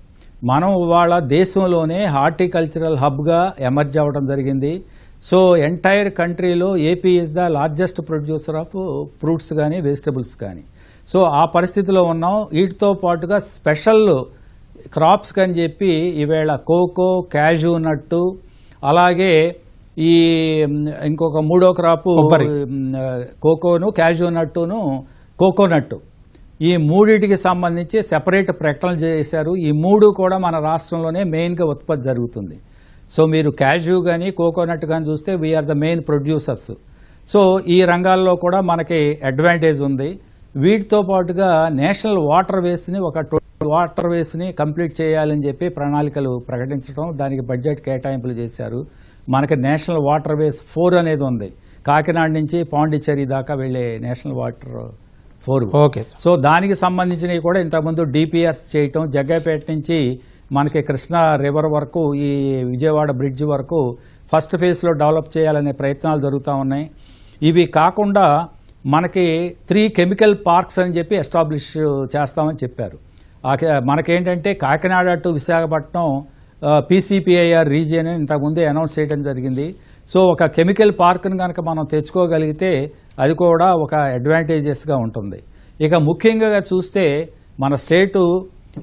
మనం ఇవాళ దేశంలోనే హార్టికల్చరల్ హబ్గా ఎమర్జ్ అవ్వడం జరిగింది. సో ఎంటైర్ కంట్రీలో AP is the largest producer of fruits కానీ వెజిటబుల్స్ కానీ. సో ఆ పరిస్థితిలో ఉన్నాం. వీటితో పాటుగా స్పెషల్ క్రాప్స్ అని చెప్పి ఈవేళ కోకో, క్యాజూ నట్టు, అలాగే ఈ ఇంకొక మూడో క్రాపు కోకోను, క్యాజూ నట్టును, కోకోనట్, ఈ మూడింటికి సంబంధించి సెపరేట్ ప్రకటనలు చేశారు. ఈ మూడు కూడా మన రాష్ట్రంలోనే మెయిన్గా ఉత్పత్తి జరుగుతుంది. సో మీరు క్యాజూ కానీ కోకోనట్ కానీ చూస్తే we are the main producers. So ఈ రంగాల్లో కూడా మనకి అడ్వాంటేజ్ ఉంది. వీటితో పాటుగా నేషనల్ వాటర్ వేస్ని వాటర్ వేస్ని కంప్లీట్ చేయాలని చెప్పి ప్రణాళికలు ప్రకటించడం, దానికి బడ్జెట్ కేటాయింపులు చేశారు. మనకి నేషనల్ వాటర్ వేస్ 4 అనేది ఉంది. కాకినాడ నుంచి పాండిచ్చేరి దాకా వెళ్ళే నేషనల్ వాటర్ 4. ఓకే. సో దానికి సంబంధించినవి కూడా ఇంతకుముందు డిపిఆర్స్ చేయటం, జగ్గైపేట నుంచి మనకి కృష్ణా రివర్ వరకు, ఈ విజయవాడ బ్రిడ్జ్ వరకు ఫస్ట్ ఫేజ్లో డెవలప్ చేయాలనే ప్రయత్నాలు జరుగుతూ ఉన్నాయి. ఇవి కాకుండా మనకి 3 కెమికల్ పార్క్స్ అని చెప్పి ఎస్టాబ్లిష్ చేస్తామని చెప్పారు. మనకేంటంటే Kakinada to Visakhapatnam PCPIR region ఇంతకుముందే అనౌన్స్ చేయడం జరిగింది. సో ఒక కెమికల్ పార్క్ను కనుక మనం తెచ్చుకోగలిగితే అది కూడా ఒక అడ్వాంటేజెస్గా ఉంటుంది. ఇక ముఖ్యంగా చూస్తే మన స్టేటు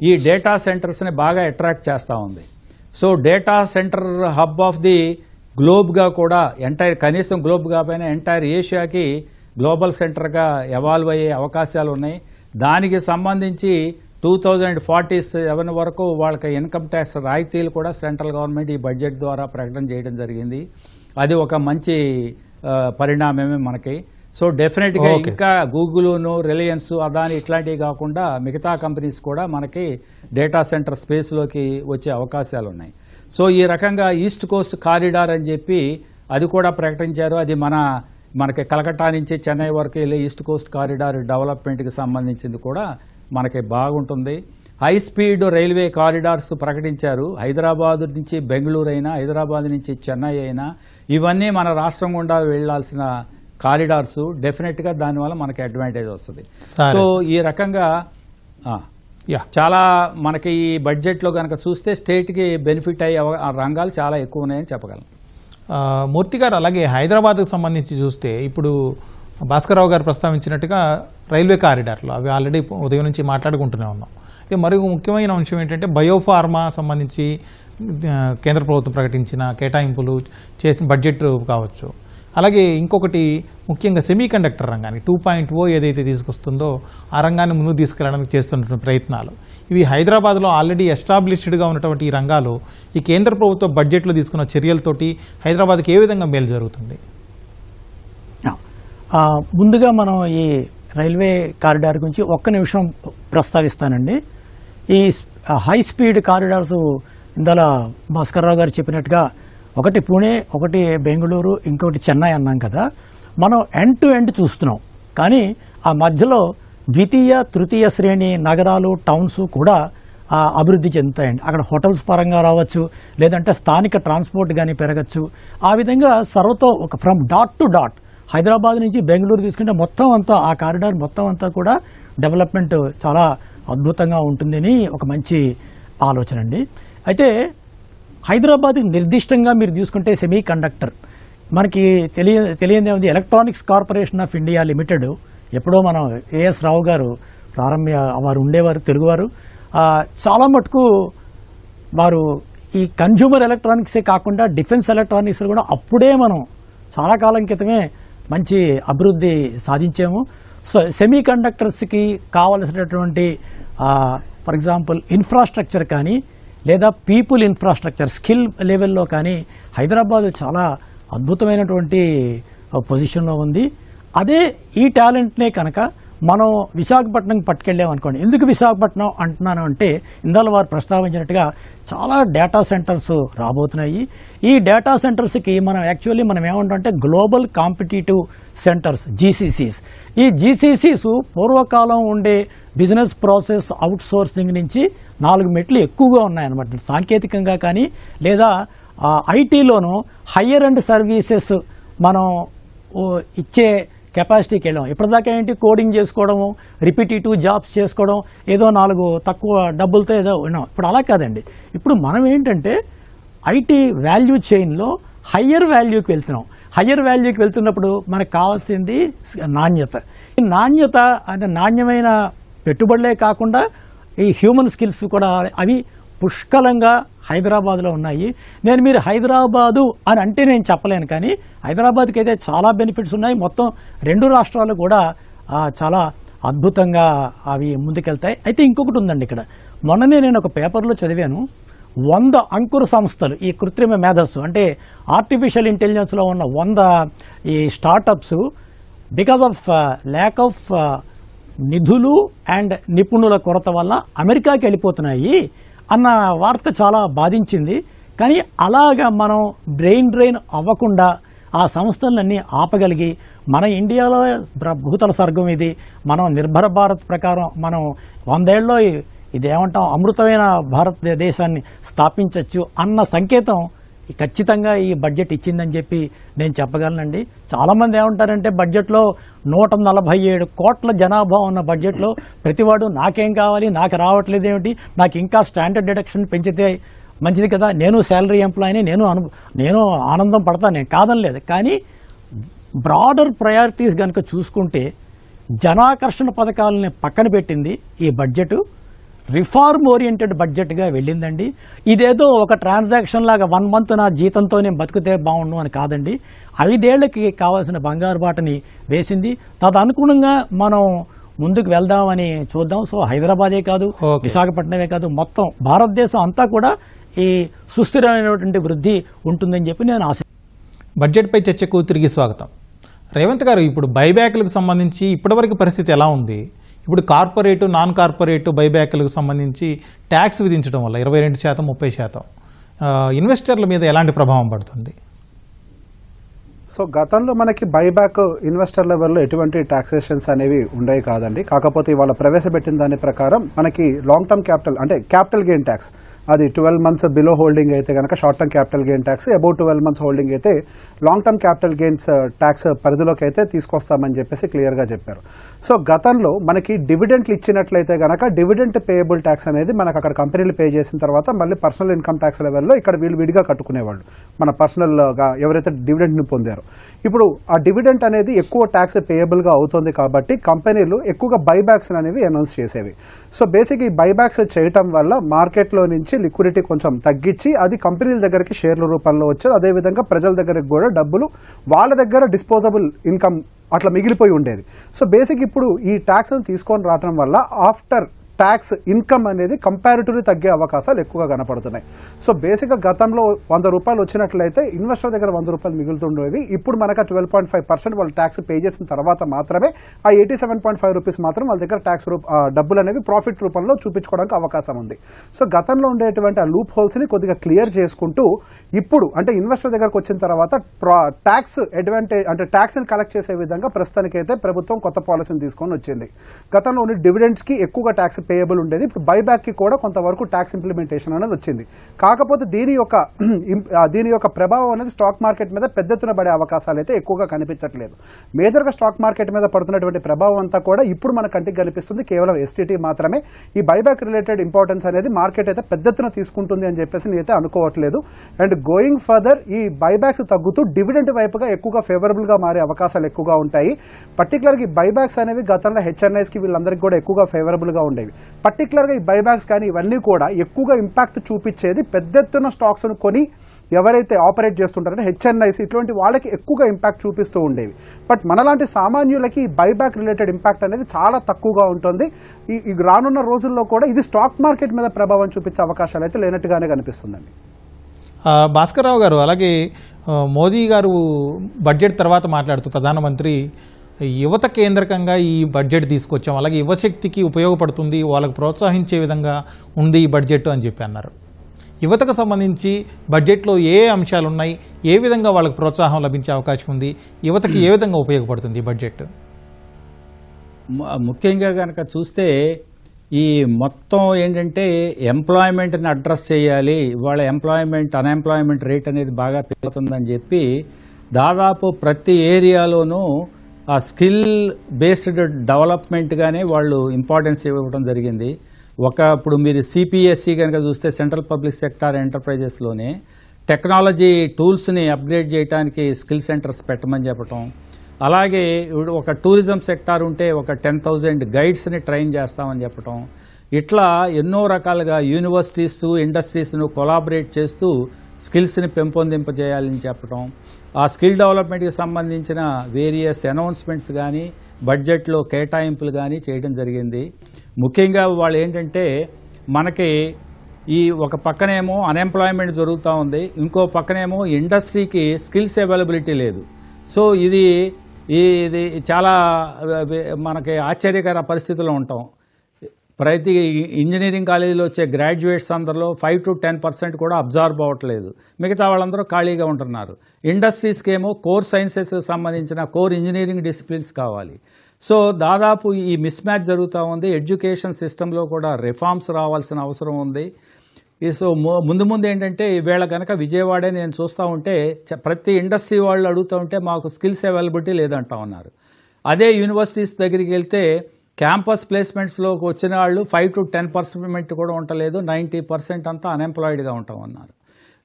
ఈ డేటా సెంటర్స్ని బాగా అట్రాక్ట్ చేస్తూ ఉంది. So data centre hub of the గ్లోబ్గా కూడా కనీసం గ్లోబ్ కాకపోయినా ఎంటైర్ ఏషియాకి గ్లోబల్ సెంటర్గా ఎవాల్వ్ అయ్యే అవకాశాలు ఉన్నాయి. దానికి సంబంధించి 2047 వరకు వాళ్ళకి ఇన్కమ్ ట్యాక్స్ రాయితీలు కూడా సెంట్రల్ గవర్నమెంట్ ఈ బడ్జెట్ ద్వారా ప్రకటన చేయడం జరిగింది. అది ఒక మంచి పరిణామమే మనకి. సో డెఫినెట్గా ఇంకా గూగుల్ను, రిలయన్స్, అదాని ఇట్లాంటివి కాకుండా మిగతా కంపెనీస్ కూడా మనకి డేటా సెంటర్ స్పేస్లోకి వచ్చే అవకాశాలు ఉన్నాయి. సో ఈ రకంగా ఈస్ట్ కోస్ట్ కారిడార్ అని చెప్పి అది కూడా ప్రకటించారు. అది మనకి కలకట్టా నుంచి చెన్నై వరకు వెళ్ళే ఈస్ట్ కోస్ట్ కారిడార్ డెవలప్మెంట్కి సంబంధించింది కూడా మనకి బాగుంటుంది. హై స్పీడ్ రైల్వే కారిడార్స్ ప్రకటించారు. హైదరాబాద్ నుంచి బెంగళూరు అయినా, హైదరాబాద్ నుంచి చెన్నై అయినా, ఇవన్నీ మన రాష్ట్రం గుండా వెళ్లాల్సిన కారిడార్స్. డెఫినెట్గా దానివల్ల మనకి అడ్వాంటేజ్ వస్తుంది. సో ఈ రకంగా చాలా మనకి ఈ బడ్జెట్లో కనుక చూస్తే స్టేట్కి బెనిఫిట్ అయ్యే రంగాలు చాలా ఎక్కువ ఉన్నాయని చెప్పగలను. మూర్తి గారు, అలాగే హైదరాబాద్కు సంబంధించి చూస్తే ఇప్పుడు భాస్కర్రావు గారు ప్రస్తావించినట్టుగా రైల్వే కారిడార్లు అవి ఆల్రెడీ ఉదయం నుంచి మాట్లాడుకుంటూనే ఉన్నాం. అయితే మరో ముఖ్యమైన అంశం ఏంటంటే బయోఫార్మా సంబంధించి కేంద్ర ప్రభుత్వం ప్రకటించిన కేటాయింపులు చేసిన బడ్జెట్ కావచ్చు. అలాగే ఇంకొకటి ముఖ్యంగా సెమీ కండక్టర్ రంగాన్ని 2.0 ఏదైతే తీసుకొస్తుందో ఆ రంగాన్ని ముందుకు తీసుకెళ్లడానికి చేస్తున్న ప్రయత్నాలు, ఇవి హైదరాబాద్లో ఆల్రెడీ ఎస్టాబ్లిష్డ్గా ఉన్నటువంటి ఈ రంగాలు ఈ కేంద్ర ప్రభుత్వ బడ్జెట్లో తీసుకున్న చర్యలతోటి హైదరాబాద్కి ఏ విధంగా మేలు జరుగుతుంది? ముందుగా మనం ఈ రైల్వే కారిడార్ గురించి ఒక్క నిమిషం ప్రస్తావిస్తానండి. ఈ హై స్పీడ్ కారిడార్స్ ఇందాల భాస్కర్రావు గారు చెప్పినట్టుగా ఒకటి పూణే, ఒకటి బెంగళూరు, ఇంకొకటి చెన్నై అన్నాం కదా. మనం ఎండ్ టు ఎండ్ చూస్తున్నాం. కానీ ఆ మధ్యలో ద్వితీయ, తృతీయ శ్రేణి నగరాలు, టౌన్స్ కూడా అభివృద్ధి చెందుతాయండి. అక్కడ హోటల్స్ పరంగా రావచ్చు, లేదంటే స్థానిక ట్రాన్స్పోర్ట్ కానీ పెరగచ్చు. ఆ విధంగా సర్వతో ఒక from dot to dot Hyderabad నుంచి బెంగళూరు తీసుకుంటే మొత్తం అంతా ఆ కారిడార్ మొత్తం అంతా కూడా డెవలప్మెంట్ చాలా అద్భుతంగా ఉంటుందని ఒక మంచి ఆలోచన అండి. అయితే హైదరాబాద్కి నిర్దిష్టంగా మీరు చూసుకుంటే సెమీ కండక్టర్ మనకి తెలియదే ఉంది. Electronics corporation of India limited ఎప్పుడో మనం ఏఎస్ రావు గారు వారు ఉండేవారు, తెలుగువారు. చాలా మటుకు వారు ఈ కన్జ్యూమర్ ఎలక్ట్రానిక్సే కాకుండా డిఫెన్స్ ఎలక్ట్రానిక్స్ కూడా అప్పుడే మనం చాలా కాలం క్రితమే మంచి అభివృద్ధి సాధించాము. సో సెమీ కండక్టర్స్కి కావలసినటువంటి ఫర్ ఎగ్జాంపుల్ ఇన్ఫ్రాస్ట్రక్చర్ కానీ, లేదా పీపుల్ ఇన్ఫ్రాస్ట్రక్చర్ స్కిల్ లెవెల్లో కానీ హైదరాబాద్ చాలా అద్భుతమైనటువంటి పొజిషన్లో ఉంది. అదే ఈ టాలెంట్నే కనుక మనం విశాఖపట్నం పట్టుకెళ్ళాం అనుకోండి. ఎందుకు విశాఖపట్నం అంటున్నాను అంటే ఇందాల వారు ప్రస్తావించినట్టుగా చాలా డేటా సెంటర్స్ రాబోతున్నాయి. ఈ డేటా సెంటర్స్కి మనం ఏమంటామంటే గ్లోబల్ కాంపిటీటివ్ సెంటర్స్, జీసీసీస్. ఈ జీసీసీస్ పూర్వకాలం ఉండే బిజినెస్ ప్రాసెస్ అవుట్ సోర్సింగ్ నుంచి 4 మెట్లు ఎక్కువగా ఉన్నాయన్నమాట. సాంకేతికంగా కానీ లేదా ఐటీలోనూ హయ్యర్ అండ్ సర్వీసెస్ మనం ఇచ్చే కెపాసిటీకి వెళ్ళాం. ఇప్పటిదాకా ఏంటి, కోడింగ్ చేసుకోవడము, రిపిటేటివ్ జాబ్స్ చేసుకోవడం, ఏదో 4 తక్కువ డబ్బులతో ఏదో ఉన్నాం. ఇప్పుడు అలా కాదండి. ఇప్పుడు మనం ఏంటంటే ఐటీ వాల్యూ చైన్లో హయ్యర్ వాల్యూకి వెళ్తున్నాం. హయ్యర్ వాల్యూకి వెళ్తున్నప్పుడు మనకు కావాల్సింది నాణ్యత. ఈ నాణ్యత అంటే నాణ్యమైన పెట్టుబడులే కాకుండా ఈ హ్యూమన్ స్కిల్స్ కూడా అవి పుష్కలంగా హైదరాబాద్లో ఉన్నాయి. మీరు హైదరాబాదు అని అంటే నేను చెప్పలేను, కానీ హైదరాబాద్కి అయితే చాలా బెనిఫిట్స్ ఉన్నాయి. మొత్తం 2 రాష్ట్రాలు కూడా చాలా అద్భుతంగా అవి ముందుకెళ్తాయి. అయితే ఇంకొకటి ఉందండి ఇక్కడ. మొన్ననే నేను ఒక పేపర్లో చదివాను, 100 అంకుర సంస్థలు, ఈ కృత్రిమ మేధస్సు అంటే ఆర్టిఫిషియల్ ఇంటెలిజెన్స్లో ఉన్న 100 ఈ startups because of lack of నిధులు అండ్ నిపుణుల కొరత వల్ల అమెరికాకి వెళ్ళిపోతున్నాయి అన్న వార్త చాలా బాధించింది. కానీ అలాగా మనం బ్రెయిన్ డ్రైన్ అవ్వకుండా ఆ సంస్థలన్నీ ఆపగలిగి మన ఇండియాలో భూతల స్వర్గం ఇది, మనం నిర్భర భారత్ ప్రకారం మనం 100 ఏళ్ళలో ఇదేమంటాం అమృతమైన భారతదేశాన్ని స్థాపించవచ్చు అన్న సంకేతం ఖచ్చితంగా ఈ బడ్జెట్ ఇచ్చిందని చెప్పి నేను చెప్పగలనండి. చాలామంది ఏమంటారంటే బడ్జెట్లో 147 కోట్ల జనాభా ఉన్న బడ్జెట్లో ప్రతివాడు నాకేం కావాలి, నాకు రావట్లేదు ఏమిటి, నాకు ఇంకా స్టాండర్డ్ డిడక్షన్ పెంచితే మంచిది కదా, నేను శాలరీ ఎంప్లాయీని, నేను ఆనందం పడతాను, నేను కాదనలేదు. కానీ బ్రాడర్ ప్రయారిటీస్ కనుక చూసుకుంటే జనాకర్షణ పథకాలని పక్కన పెట్టింది ఈ బడ్జెట్. రిఫార్మ్ ఓరియంటెడ్ బడ్జెట్గా వెళ్ళిందండి. ఇదేదో ఒక ట్రాన్సాక్షన్ లాగా 1 మంత్ నా జీతంతో నేను బతికితే బాగుండు అని కాదండి. 5 ఏళ్లకి కావాల్సిన బంగారు బాటని వేసింది. తదనుగుణంగా మనం ముందుకు వెళ్దామని చూద్దాం. సో హైదరాబాదే కాదు, విశాఖపట్నమే కాదు, మొత్తం భారతదేశం అంతా కూడా ఈ సుస్థిరమైనటువంటి వృద్ధి ఉంటుందని చెప్పి నేను ఆశ. బడ్జెట్పై చర్చకు తిరిగి స్వాగతం. రేవంత్ గారు, ఇప్పుడు బైబ్యాక్లకు సంబంధించి ఇప్పటివరకు పరిస్థితి ఎలా ఉంది? ఇప్పుడు కార్పొరేటు, నాన్ కార్పొరేటు బైబ్యాక్లకు సంబంధించి ట్యాక్స్ విధించడం వల్ల 22%, 30% ఇన్వెస్టర్ల మీద ఎలాంటి ప్రభావం పడుతుంది? సో గతంలో మనకి బైబ్యాక్ ఇన్వెస్టర్ లెవెల్లో ఎటువంటి టాక్సేషన్స్ అనేవి ఉండేవి కాదండి. కాకపోతే ఇవాళ ప్రవేశపెట్టిన దాని ప్రకారం మనకి లాంగ్ టర్మ్ క్యాపిటల్ అంటే క్యాపిటల్ గెయిన్ ట్యాక్స్ అది 12 months బిలో హోల్డింగ్ అయితే కనుక short term capital gain tax, about 12 months holding అయితే long term capital gains tax పరిధిలోకి అయితే తీసుకొస్తామని చెప్పేసి క్లియర్గా చెప్పారు. సో గతంలో మనకి డివిడెంట్లు ఇచ్చినట్లయితే కనుక డివిడెంట్ పేయబుల్ ట్యాక్స్ అనేది మనకు అక్కడ కంపెనీలు పే చేసిన తర్వాత మళ్ళీ పర్సనల్ ఇన్కమ్ ట్యాక్స్ లెవెల్లో ఇక్కడ వీళ్ళు విడిగా కట్టుకునేవాళ్ళు, మన పర్సనల్గా ఎవరైతే డివిడెంట్ని పొందారో. ఇప్పుడు ఆ డివిడెంట్ అనేది ఎక్కువ ట్యాక్స్ పేయబుల్గా అవుతుంది కాబట్టి కంపెనీలు ఎక్కువగా బైబ్యాక్స్ అనేవి అనౌన్స్ చేసేవి. సో బేసిక్ ఈ బైబ్యాక్స్ చేయటం వల్ల మార్కెట్లో నుంచి లిక్విడిటీ కొంచెం తగ్గించి అది కంపెనీల దగ్గరికి షేర్ల రూపంలో వచ్చేది. అదేవిధంగా ప్రజల దగ్గరికి కూడా డబ్బులు వాళ్ళ దగ్గర డిస్పోజబుల్ ఇన్కమ్ అట్లా మిగిలిపోయి ఉండేది. సో బేసిక్ ఇప్పుడు ఈ ట్యాక్స్ తీసుకొని రావడం వల్ల ఆఫ్టర్ ట్యాక్స్ ఇన్కమ్ అనేది కంపారిటివ్లీ తగ్గే అవకాశాలు ఎక్కువగా కనపడుతున్నాయి. సో బేసిక్గా గతంలో 100 రూపాయలు వచ్చినట్లయితే ఇన్వెస్టర్ దగ్గర 100 రూపాయలు మిగులుతుండేవి. ఇప్పుడు మనకు 12.5% వాళ్ళు ట్యాక్స్ పే చేసిన తర్వాత మాత్రమే ఆ 87.5 రూపీస్ మాత్రం వాళ్ళ దగ్గర ట్యాక్స్ డబ్బులు అనేవి ప్రాఫిట్ రూపంలో చూపించుకోవడానికి అవకాశం ఉంది. సో గతంలో ఉండేటువంటి ఆ లూప్ హోల్స్ని కొద్దిగా క్లియర్ చేసుకుంటూ ఇప్పుడు అంటే ఇన్వెస్టర్ దగ్గరకు వచ్చిన తర్వాత ట్యాక్స్ అడ్వాంటేజ్ అంటే ట్యాక్స్ని కలెక్ట్ చేసే విధంగా ప్రస్తుతానికైతే ప్రభుత్వం కొత్త పాలసీని తీసుకొని వచ్చింది. గతంలో ఉన్న డివిడెండ్స్కి ఎక్కువగా ట్యాక్స్ పేయబుల్ ఉండేది, ఇప్పుడు బైబ్యాక్కి కూడా కొంతవరకు ట్యాక్స్ ఇంప్లిమెంటేషన్ అనేది వచ్చింది. కాకపోతే దీని యొక్క ప్రభావం అనేది స్టాక్ మార్కెట్ మీద పెద్ద ఎత్తున పడే అవకాశాలు అయితే ఎక్కువగా కనిపించట్లేదు. మేజర్గా స్టాక్ మార్కెట్ మీద పడుతున్నటువంటి ప్రభావం అంతా కూడా ఇప్పుడు మన కంటికి కనిపిస్తుంది కేవలం ఎస్టీటీ మాత్రమే. ఈ బైబ్యాక్ రిలేటెడ్ ఇంపార్టెన్స్ అనేది మార్కెట్ అయితే పెద్ద ఎత్తున తీసుకుంటుంది అని చెప్పేసి నేనైతే అనుకోవట్లేదు. అండ్ గోయింగ్ ఫర్దర్ ఈ బైబ్యాక్స్ తగ్గుతూ డివిడెంట్ వైపుగా ఎక్కువగా ఫేవరబుల్గా మారే అవకాశాలు ఎక్కువగా ఉంటాయి. పర్టికులర్గా ఈ బైబ్యాక్స్ అనేవి గతంలో హెచ్ఎన్ఐస్కి వీళ్ళందరికీ కూడా ఎక్కువగా ఫేవరబుల్గా ఉండేవి. పర్టికులర్గా ఈ బైబ్యాక్స్ కానీ ఇవన్నీ కూడా ఎక్కువగా ఇంపాక్ట్ చూపించేది పెద్ద ఎత్తున స్టాక్స్ను కొని ఎవరైతే ఆపరేట్ చేస్తుంటారో హెచ్ఎన్ఐస్ ఇటువంటి వాళ్ళకి ఎక్కువగా ఇంపాక్ట్ చూపిస్తూ ఉండేవి. బట్ మనలాంటి సామాన్యులకి ఈ బైబ్యాక్ రిలేటెడ్ ఇంపాక్ట్ అనేది చాలా తక్కువగా ఉంటుంది. ఈ రానున్న రోజుల్లో కూడా ఇది స్టాక్ మార్కెట్ మీద ప్రభావం చూపించే అవకాశాలు అయితే లేనట్టుగానే కనిపిస్తుందండి. భాస్కర్ రావు గారు, అలాగే మోదీ గారు బడ్జెట్ తర్వాత మాట్లాడుతూ ప్రధానమంత్రి యువత కేంద్రకంగా ఈ బడ్జెట్ తీసుకొచ్చాం, అలాగే యువశక్తికి ఉపయోగపడుతుంది, వాళ్ళకు ప్రోత్సహించే విధంగా ఉంది ఈ బడ్జెట్ అని చెప్పి అన్నారు. యువతకు సంబంధించి బడ్జెట్లో ఏ అంశాలు ఉన్నాయి, ఏ విధంగా వాళ్ళకు ప్రోత్సాహం లభించే అవకాశం ఉంది, యువతకి ఏ విధంగా ఉపయోగపడుతుంది ఈ బడ్జెట్? ముఖ్యంగా కనుక చూస్తే ఈ మొత్తం ఏంటంటే ఎంప్లాయ్మెంట్ని అడ్రస్ చేయాలి. ఇవాళ అన్ఎంప్లాయ్మెంట్ రేట్ అనేది బాగా పెరుగుతుందని చెప్పి దాదాపు ప్రతి ఏరియాలోనూ ఆ స్కిల్ బేస్డ్ డెవలప్మెంట్గానే వాళ్ళు ఇంపార్టెన్స్ ఇవ్వడం జరిగింది. ఇప్పుడు మీరు సిపిఎస్సి కనుక చూస్తే సెంట్రల్ పబ్లిక్ సెక్టార్ ఎంటర్ప్రైజెస్లోనే టెక్నాలజీ టూల్స్ని అప్గ్రేడ్ చేయడానికి స్కిల్ సెంటర్స్ పెట్టమని చెప్పటం, అలాగే ఒక టూరిజం సెక్టార్ ఉంటే ఒక 10,000 గైడ్స్ని ట్రైన్ చేస్తామని చెప్పటం, ఇట్లా ఎన్నో రకాలుగా యూనివర్సిటీస్ ఇండస్ట్రీస్ను కొలాబరేట్ చేస్తూ స్కిల్స్ని పెంపొందింపజేయాలని చెప్పటం, ఆ స్కిల్ డెవలప్మెంట్కి సంబంధించిన వేరియస్ అనౌన్స్మెంట్స్ కానీ బడ్జెట్లో కేటాయింపులు కానీ చేయడం జరిగింది. ముఖ్యంగా వాళ్ళు ఏంటంటే మనకి ఈ ఒక పక్కనేమో అన్ఎంప్లాయ్మెంట్ జరుగుతూ ఉంది, ఇంకో పక్కనేమో ఇండస్ట్రీకి స్కిల్స్ అవైలబిలిటీ లేదు. సో ఇది చాలా మనకి ఆశ్చర్యకర పరిస్థితిలో ఉంటాం. ప్రతి ఇంజనీరింగ్ కాలేజీలో వచ్చే గ్రాడ్యుయేట్స్ అందరిలో 5 to 10% కూడా అబ్జార్బ్ అవ్వట్లేదు, మిగతా వాళ్ళందరూ ఖాళీగా ఉంటున్నారు. ఇండస్ట్రీస్కి ఏమో కోర్ సైన్సెస్కి సంబంధించిన కోర్ ఇంజనీరింగ్ డిసిప్లిన్స్ కావాలి. సో దాదాపు ఈ మిస్ మ్యాచ్ జరుగుతూ ఉంది. ఎడ్యుకేషన్ సిస్టంలో కూడా రిఫార్మ్స్ రావాల్సిన అవసరం ఉంది. సో ముందు ఏంటంటే ఈవేళ కనుక విజయవాడే నేను చూస్తూ ఉంటే ప్రతి ఇండస్ట్రీ వాళ్ళు అడుగుతూ ఉంటే మాకు స్కిల్స్ అవైలబిలిటీ లేదంటా ఉన్నారు. అదే యూనివర్సిటీస్ దగ్గరికి వెళ్తే క్యాంపస్ ప్లేస్మెంట్స్లోకి వచ్చిన వాళ్ళు 5 to 10% కూడా ఉండలేదు, 90% అంతా అన్ఎంప్లాయిడ్గా ఉంటామన్నారు.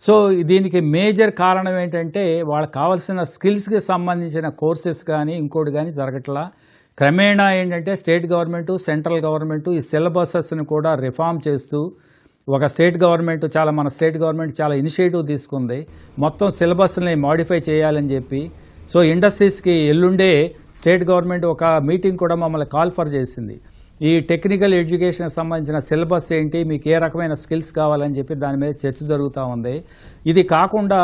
సో దీనికి మేజర్ కారణం ఏంటంటే వాళ్ళకి కావాల్సిన స్కిల్స్కి సంబంధించిన కోర్సెస్ కానీ ఇంకోటి కానీ జరగట్లా. క్రమేణా ఏంటంటే స్టేట్ గవర్నమెంటు సెంట్రల్ గవర్నమెంటు ఈ సిలబసెస్ని కూడా రిఫార్మ్ చేస్తూ మన స్టేట్ గవర్నమెంట్ చాలా ఇనిషియేటివ్ తీసుకుంది, మొత్తం సిలబస్ని మాడిఫై చేయాలని చెప్పి. సో ఇండస్ట్రీస్కి ఎల్లుండే స్టేట్ గవర్నమెంట్ ఒక మీటింగ్ కూడా మమ్మల్ని కాల్ఫర్ చేసింది. ఈ టెక్నికల్ ఎడ్యుకేషన్కి సంబంధించిన సిలబస్ ఏంటి, మీకు ఏ రకమైన స్కిల్స్ కావాలని చెప్పి దాని మీద చర్చ జరుగుతూ ఉంది. ఇది కాకుండా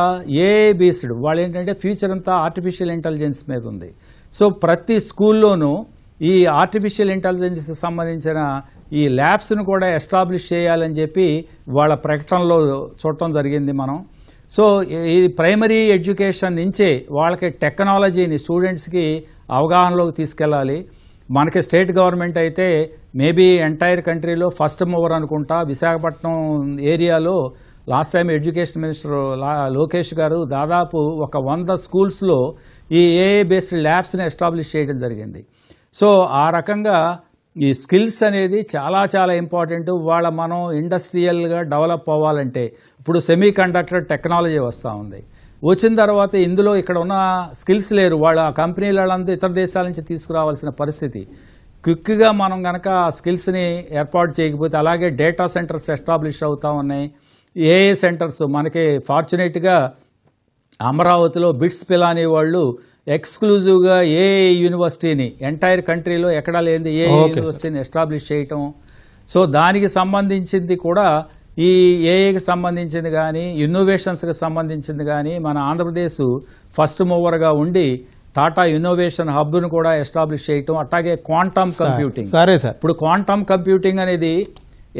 ఏఐ బేస్డ్ వాళ్ళు ఏంటంటే ఫ్యూచర్ అంతా ఆర్టిఫిషియల్ ఇంటెలిజెన్స్ మీద ఉంది. సో ప్రతి స్కూల్లోనూ ఈ ఆర్టిఫిషియల్ ఇంటెలిజెన్స్కి సంబంధించిన ఈ ల్యాబ్స్ను కూడా ఎస్టాబ్లిష్ చేయాలని చెప్పి వాళ్ళ ప్రకటనలో చూడటం జరిగింది మనం. సో ఈ ప్రైమరీ ఎడ్యుకేషన్ నుంచే వాళ్ళకి టెక్నాలజీని స్టూడెంట్స్కి అవగాహనలోకి తీసుకెళ్ళాలి. మనకి స్టేట్ గవర్నమెంట్ అయితే మేబీ ఎంటైర్ కంట్రీలో ఫస్ట్ మూవర్ అనుకుంటా. విశాఖపట్నం ఏరియాలో last time education minister Lokesh గారు దాదాపు ఒక 100 స్కూల్స్లో ఈ ఏఐ బేస్డ్ ల్యాబ్స్ని ఎస్టాబ్లిష్ చేయడం జరిగింది. సో ఆ రకంగా ఈ స్కిల్స్ అనేది చాలా చాలా ఇంపార్టెంట్. మనం ఇండస్ట్రియల్గా డెవలప్ అవ్వాలంటే ఇప్పుడు సెమీ కండక్టర్ టెక్నాలజీ వస్తూ ఉంది, వచ్చిన తర్వాత ఇందులో ఇక్కడ ఉన్న స్కిల్స్ లేరు, వాళ్ళ కంపెనీల వాళ్ళంతా ఇతర దేశాల నుంచి తీసుకురావాల్సిన పరిస్థితి. క్విక్గా మనం కనుక ఆ స్కిల్స్ని ఏర్పాటు చేయకపోతే, అలాగే డేటా సెంటర్స్ ఎస్టాబ్లిష్ అవుతూ ఉన్నాయి. ఏఏ సెంటర్స్ మనకి ఫార్చునేట్గా అమరావతిలో బిట్స్ పిలానీ వాళ్ళు ఎక్స్క్లూజివ్గా ఏఐ యూనివర్సిటీని ఎంటైర్ కంట్రీలో ఎక్కడా లేని ఏఐ యూనివర్సిటీని ఎస్టాబ్లిష్ చేయటం. సో దానికి సంబంధించింది కూడా ఈ ఏఐకి సంబంధించింది కానీ ఇన్నోవేషన్స్కి సంబంధించింది కానీ మన ఆంధ్రప్రదేశ్ ఫస్ట్ మూవర్గా ఉండి టాటా ఇన్నోవేషన్ హబ్ను కూడా ఎస్టాబ్లిష్ చేయటం. అట్లాగే క్వాంటమ్ కంప్యూటింగ్, ఇప్పుడు క్వాంటమ్ కంప్యూటింగ్ అనేది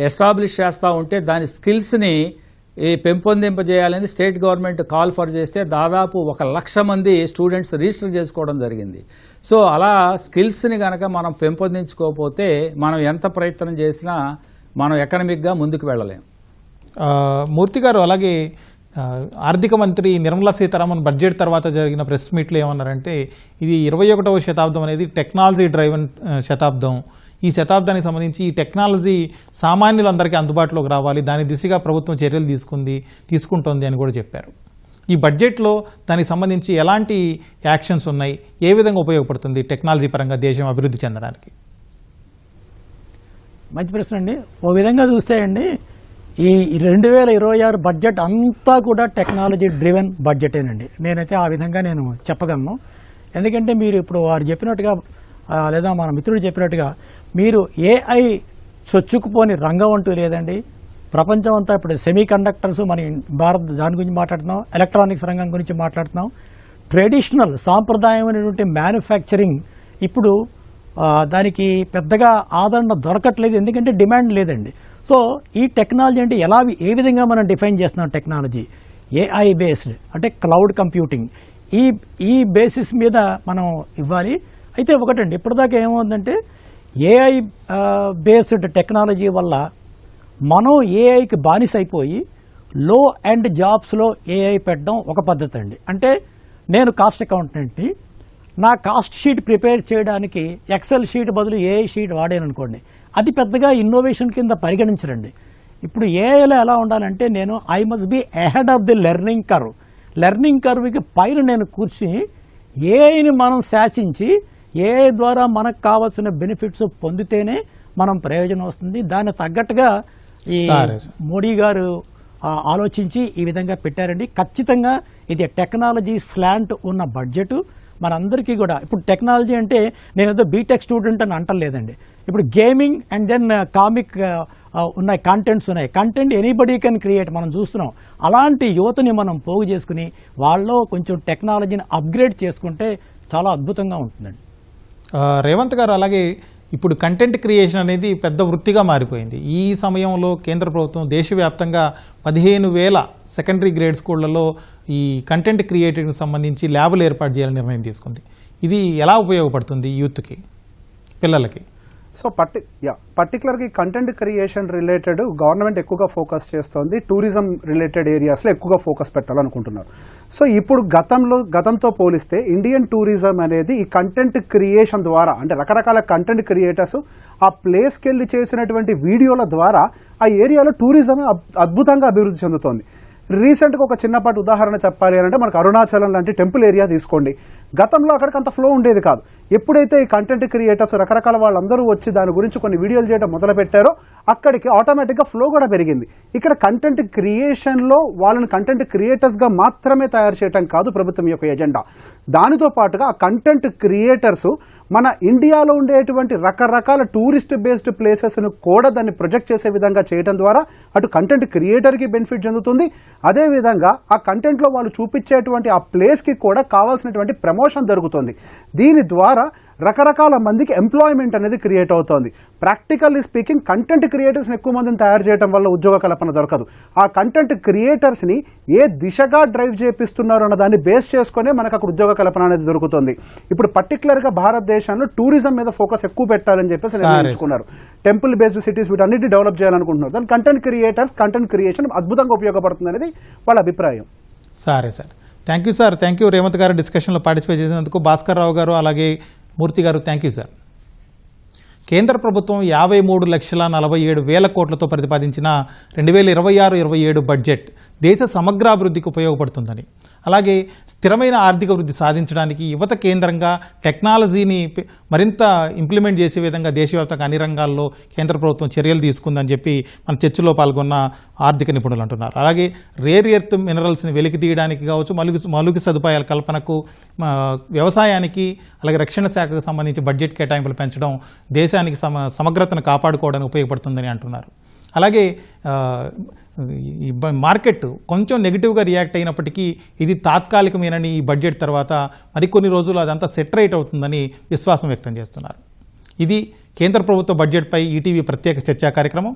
ఎస్టాబ్లిష్ చేస్తూ ఉంటే దాని స్కిల్స్ని పెంపొందింపజేయాలని స్టేట్ గవర్నమెంట్ కాల్ ఫర్ చేస్తే దాదాపు 1,00,000 మంది స్టూడెంట్స్ రిజిస్టర్ చేసుకోవడం జరిగింది. సో అలా స్కిల్స్ని కనుక మనం పెంపొందించుకోకపోతే మనం ఎంత ప్రయత్నం చేసినా మనం ఎకనమిక్గా ముందుకు వెళ్ళలేం. మూర్తి గారు, అలాగే ఆర్థిక మంత్రి నిర్మలా సీతారామన్ బడ్జెట్ తర్వాత జరిగిన ప్రెస్ మీట్లో ఏమన్నారంటే ఇది 21వ శతాబ్దం అనేది టెక్నాలజీ డ్రైవెన్ శతాబ్దం, ఈ శతాబ్దానికి సంబంధించి ఈ టెక్నాలజీ సామాన్యులందరికీ అందుబాటులోకి రావాలి, దాని దిశగా ప్రభుత్వం చర్యలు తీసుకుంటోంది అని కూడా చెప్పారు. ఈ బడ్జెట్లో దానికి సంబంధించి ఎలాంటి యాక్షన్స్ ఉన్నాయి, ఏ విధంగా ఉపయోగపడుతుంది టెక్నాలజీ పరంగా దేశం అభివృద్ధి చెందడానికి? మంచి ప్రశ్న అండి. ఓ విధంగా చూస్తే అండి ఈ 2026 బడ్జెట్ అంతా కూడా టెక్నాలజీ డ్రివెన్ బడ్జెటేనండి. నేనైతే ఆ విధంగా నేను చెప్పగలను. ఎందుకంటే మీరు ఇప్పుడు వారు చెప్పినట్టుగా లేదా మన మిత్రుడు చెప్పినట్టుగా మీరు ఏఐ చొచ్చుకుపోని రంగం అంటూ లేదండి. ప్రపంచం అంతా ఇప్పుడు సెమీ కండక్టర్స్, మన భారత్ దాని గురించి మాట్లాడుతున్నాం, ఎలక్ట్రానిక్స్ రంగం గురించి మాట్లాడుతున్నాం. ట్రెడిషనల్ సాంప్రదాయమైనటువంటి మ్యానుఫ్యాక్చరింగ్ ఇప్పుడు దానికి పెద్దగా ఆదరణ దొరకట్లేదు, ఎందుకంటే డిమాండ్ లేదండి. సో ఈ టెక్నాలజీ అంటే ఏ విధంగా మనం డిఫైన్ చేస్తున్నాం టెక్నాలజీ? ఏఐ బేస్డ్, అంటే క్లౌడ్ కంప్యూటింగ్, ఈ బేసిస్ మీద మనం ఇవ్వాలి. అయితే ఒకటండి, ఇప్పటిదాకా ఏమవుతుందంటే ఏఐ బేస్డ్ టెక్నాలజీ వల్ల మనం ఏఐకి బానిస అయిపోయి లో అండ్ జాబ్స్లో ఏఐ పెట్టడం ఒక పద్ధతి అండి. అంటే నేను కాస్ట్ అకౌంటెంట్ని, నా కాస్ట్ షీట్ ప్రిపేర్ చేయడానికి ఎక్సెల్ షీట్ బదులు ఏఐ షీట్ వాడాను అనుకోండి, అది పెద్దగా ఇన్నోవేషన్ కింద పరిగణించరండి. ఇప్పుడు ఏఐలో ఎలా ఉండాలంటే నేను I must be ahead of the learning కర్వ్కి పైన నేను కూర్చుని ఏఐని మనం శాసించి ఏఐ ద్వారా మనకు కావాల్సిన బెనిఫిట్స్ పొందితేనే మనం ప్రయోజనం వస్తుంది. దాన్ని తగ్గట్టుగా ఈ మోడీ గారు ఆలోచించి ఈ విధంగా పెట్టారండి. ఖచ్చితంగా ఇది టెక్నాలజీ స్లాంట్ ఉన్న బడ్జెట్ మనందరికీ కూడా. ఇప్పుడు టెక్నాలజీ అంటే నేను ఏదో బీటెక్ స్టూడెంట్ అని అంటలేదండి. ఇప్పుడు గేమింగ్ అండ్ దెన్ కామిక్ ఉన్నాయి, కంటెంట్స్ ఉన్నాయి. కంటెంట్ ఎనీబడీ కెన్ క్రియేట్, మనం చూస్తున్నాం. అలాంటి యువతని మనం పోగు చేసుకుని వాళ్ళలో కొంచెం టెక్నాలజీని అప్గ్రేడ్ చేసుకుంటే చాలా అద్భుతంగా ఉంటుందండి. రేవంత్ గారు, అలాగే ఇప్పుడు కంటెంట్ క్రియేషన్ అనేది పెద్ద వృత్తిగా మారిపోయింది. ఈ సమయంలో కేంద్ర ప్రభుత్వం దేశవ్యాప్తంగా 15,000 సెకండరీ గ్రేడ్ స్కూళ్లలో ఈ కంటెంట్ క్రియేటివ్కి సంబంధించి ల్యాబులు ఏర్పాటు చేయాలని నిర్ణయం తీసుకుంది. ఇది ఎలా ఉపయోగపడుతుంది యూత్కి, పిల్లలకి? సో పర్టికులర్గా కంటెంట్ క్రియేషన్ రిలేటెడ్ గవర్నమెంట్ ఎక్కువగా ఫోకస్ చేస్తోంది. టూరిజం రిలేటెడ్ ఏరియాస్లో ఎక్కువగా ఫోకస్ పెట్టాలనుకుంటున్నారు. సో ఇప్పుడు గతంతో పోలిస్తే ఇండియన్ టూరిజం అనేది ఈ కంటెంట్ క్రియేషన్ ద్వారా, అంటే రకరకాల కంటెంట్ క్రియేటర్స్ ఆ ప్లేస్కి వెళ్ళి చేసినటువంటి వీడియోల ద్వారా ఆ ఏరియాలో టూరిజం అద్భుతంగా అభివృద్ధి చెందుతోంది. రీసెంట్గా ఒక చిన్నపాటి ఉదాహరణ చెప్పాలి అంటే మనకు అరుణాచలం లాంటి టెంపుల్ ఏరియా తీసుకోండి. గతంలో అక్కడికి అంత ఫ్లో ఉండేది కాదు. ఎప్పుడైతే ఈ కంటెంట్ క్రియేటర్స్ రకరకాల వాళ్ళందరూ వచ్చి దాని గురించి కొన్ని వీడియోలు చేయడం మొదలుపెట్టారో అక్కడికి ఆటోమేటిక్గా ఫ్లో కూడా పెరిగింది. ఇక్కడ కంటెంట్ క్రియేషన్లో వాళ్ళని కంటెంట్ క్రియేటర్స్గా మాత్రమే తయారు చేయడం కాదు ప్రభుత్వం యొక్క ఎజెండా. దానితో పాటుగా ఆ కంటెంట్ క్రియేటర్స్ మన ఇండియాలో ఉండేటువంటి రకరకాల టూరిస్ట్ బేస్డ్ ప్లేసెస్ను కూడా దాన్ని ప్రొజెక్ట్ చేసే విధంగా చేయడం ద్వారా అటు కంటెంట్ క్రియేటర్కి బెనిఫిట్ చెందుతుంది, అదేవిధంగా ఆ కంటెంట్లో వాళ్ళు చూపించేటువంటి ఆ ప్లేస్కి కూడా కావాల్సినటువంటి ప్రమోషన్ జరుగుతుంది. దీని ద్వారా రకరకాల మందికి ఎంప్లాయ్మెంట్ అనేది క్రియేట్ అవుతోంది. ప్రాక్టికల్లీ స్పీకింగ్ కంటెంట్ క్రియేటర్స్ని ఎక్కువ మందిని తయారు చేయడం వల్ల ఉద్యోగ కల్పన దొరకదు. ఆ కంటెంట్ క్రియేటర్స్ని ఏ దిశగా డ్రైవ్ చేపిస్తున్నారు అన్న దాన్ని బేస్ చేసుకునే మనకు అక్కడ ఉద్యోగ కల్పన అనేది దొరుకుతుంది. ఇప్పుడు పర్టికులర్గా భారతదేశంలో టూరిజం మీద ఫోకస్ ఎక్కువ పెట్టాలని చెప్పేసి నిర్ణయించుకున్నారు. టెంపుల్ బేస్డ్ సిటీస్ వీటన్నిటి డెవలప్ చేయాలనుకుంటున్నారు. దాని కంటెంట్ కంటెంట్ క్రియేషన్ అద్భుతంగా ఉపయోగపడుతుంది అనేది వాళ్ళ అభిప్రాయం. సరే sir, thank you sir. Thank you Revanth గారు డిస్కషన్లో పార్టిసిపేట్ చేసినందుకు. భాస్కర్ రావు గారు అలాగే మూర్తి గారు, థ్యాంక్ యూ సార్. కేంద్ర ప్రభుత్వం 53,47,000 కోట్లతో ప్రతిపాదించిన 2026-27 బడ్జెట్ దేశ సమగ్రాభివృద్ధికి ఉపయోగపడుతుందని, అలాగే స్థిరమైన ఆర్థిక వృద్ధి సాధించడానికి యువత కేంద్రంగా టెక్నాలజీని మరింత ఇంప్లిమెంట్ చేసే విధంగా దేశవ్యాప్తంగా అన్ని రంగాల్లో కేంద్ర ప్రభుత్వం చర్యలు తీసుకుందని చెప్పి మన చర్చలో పాల్గొన్న ఆర్థిక నిపుణులు అంటున్నారు. అలాగే రేర్ ఎర్త్ మినరల్స్ని వెలికి తీయడానికి కావచ్చు, మౌలిక సదుపాయాల కల్పనకు, వ్యవసాయానికి, అలాగే రక్షణ శాఖకు సంబంధించి బడ్జెట్ కేటాయింపులు పెంచడం దేశానికి సమగ్రతను కాపాడుకోవడానికి ఉపయోగపడుతుందని అంటున్నారు. అలాగే ఈ మార్కెట్ కొంచెం నెగిటివ్గా రియాక్ట్ అయినప్పటికీ ఇది తాత్కాలికమేనని ఈ బడ్జెట్ తర్వాత మరికొన్ని రోజులు అదంతా సెటరేట్ అవుతుందని విశ్వాసం వ్యక్తం చేస్తున్నారు. ఇది కేంద్ర ప్రభుత్వ బడ్జెట్పై ఈటీవీ ప్రత్యేక చర్చా కార్యక్రమం.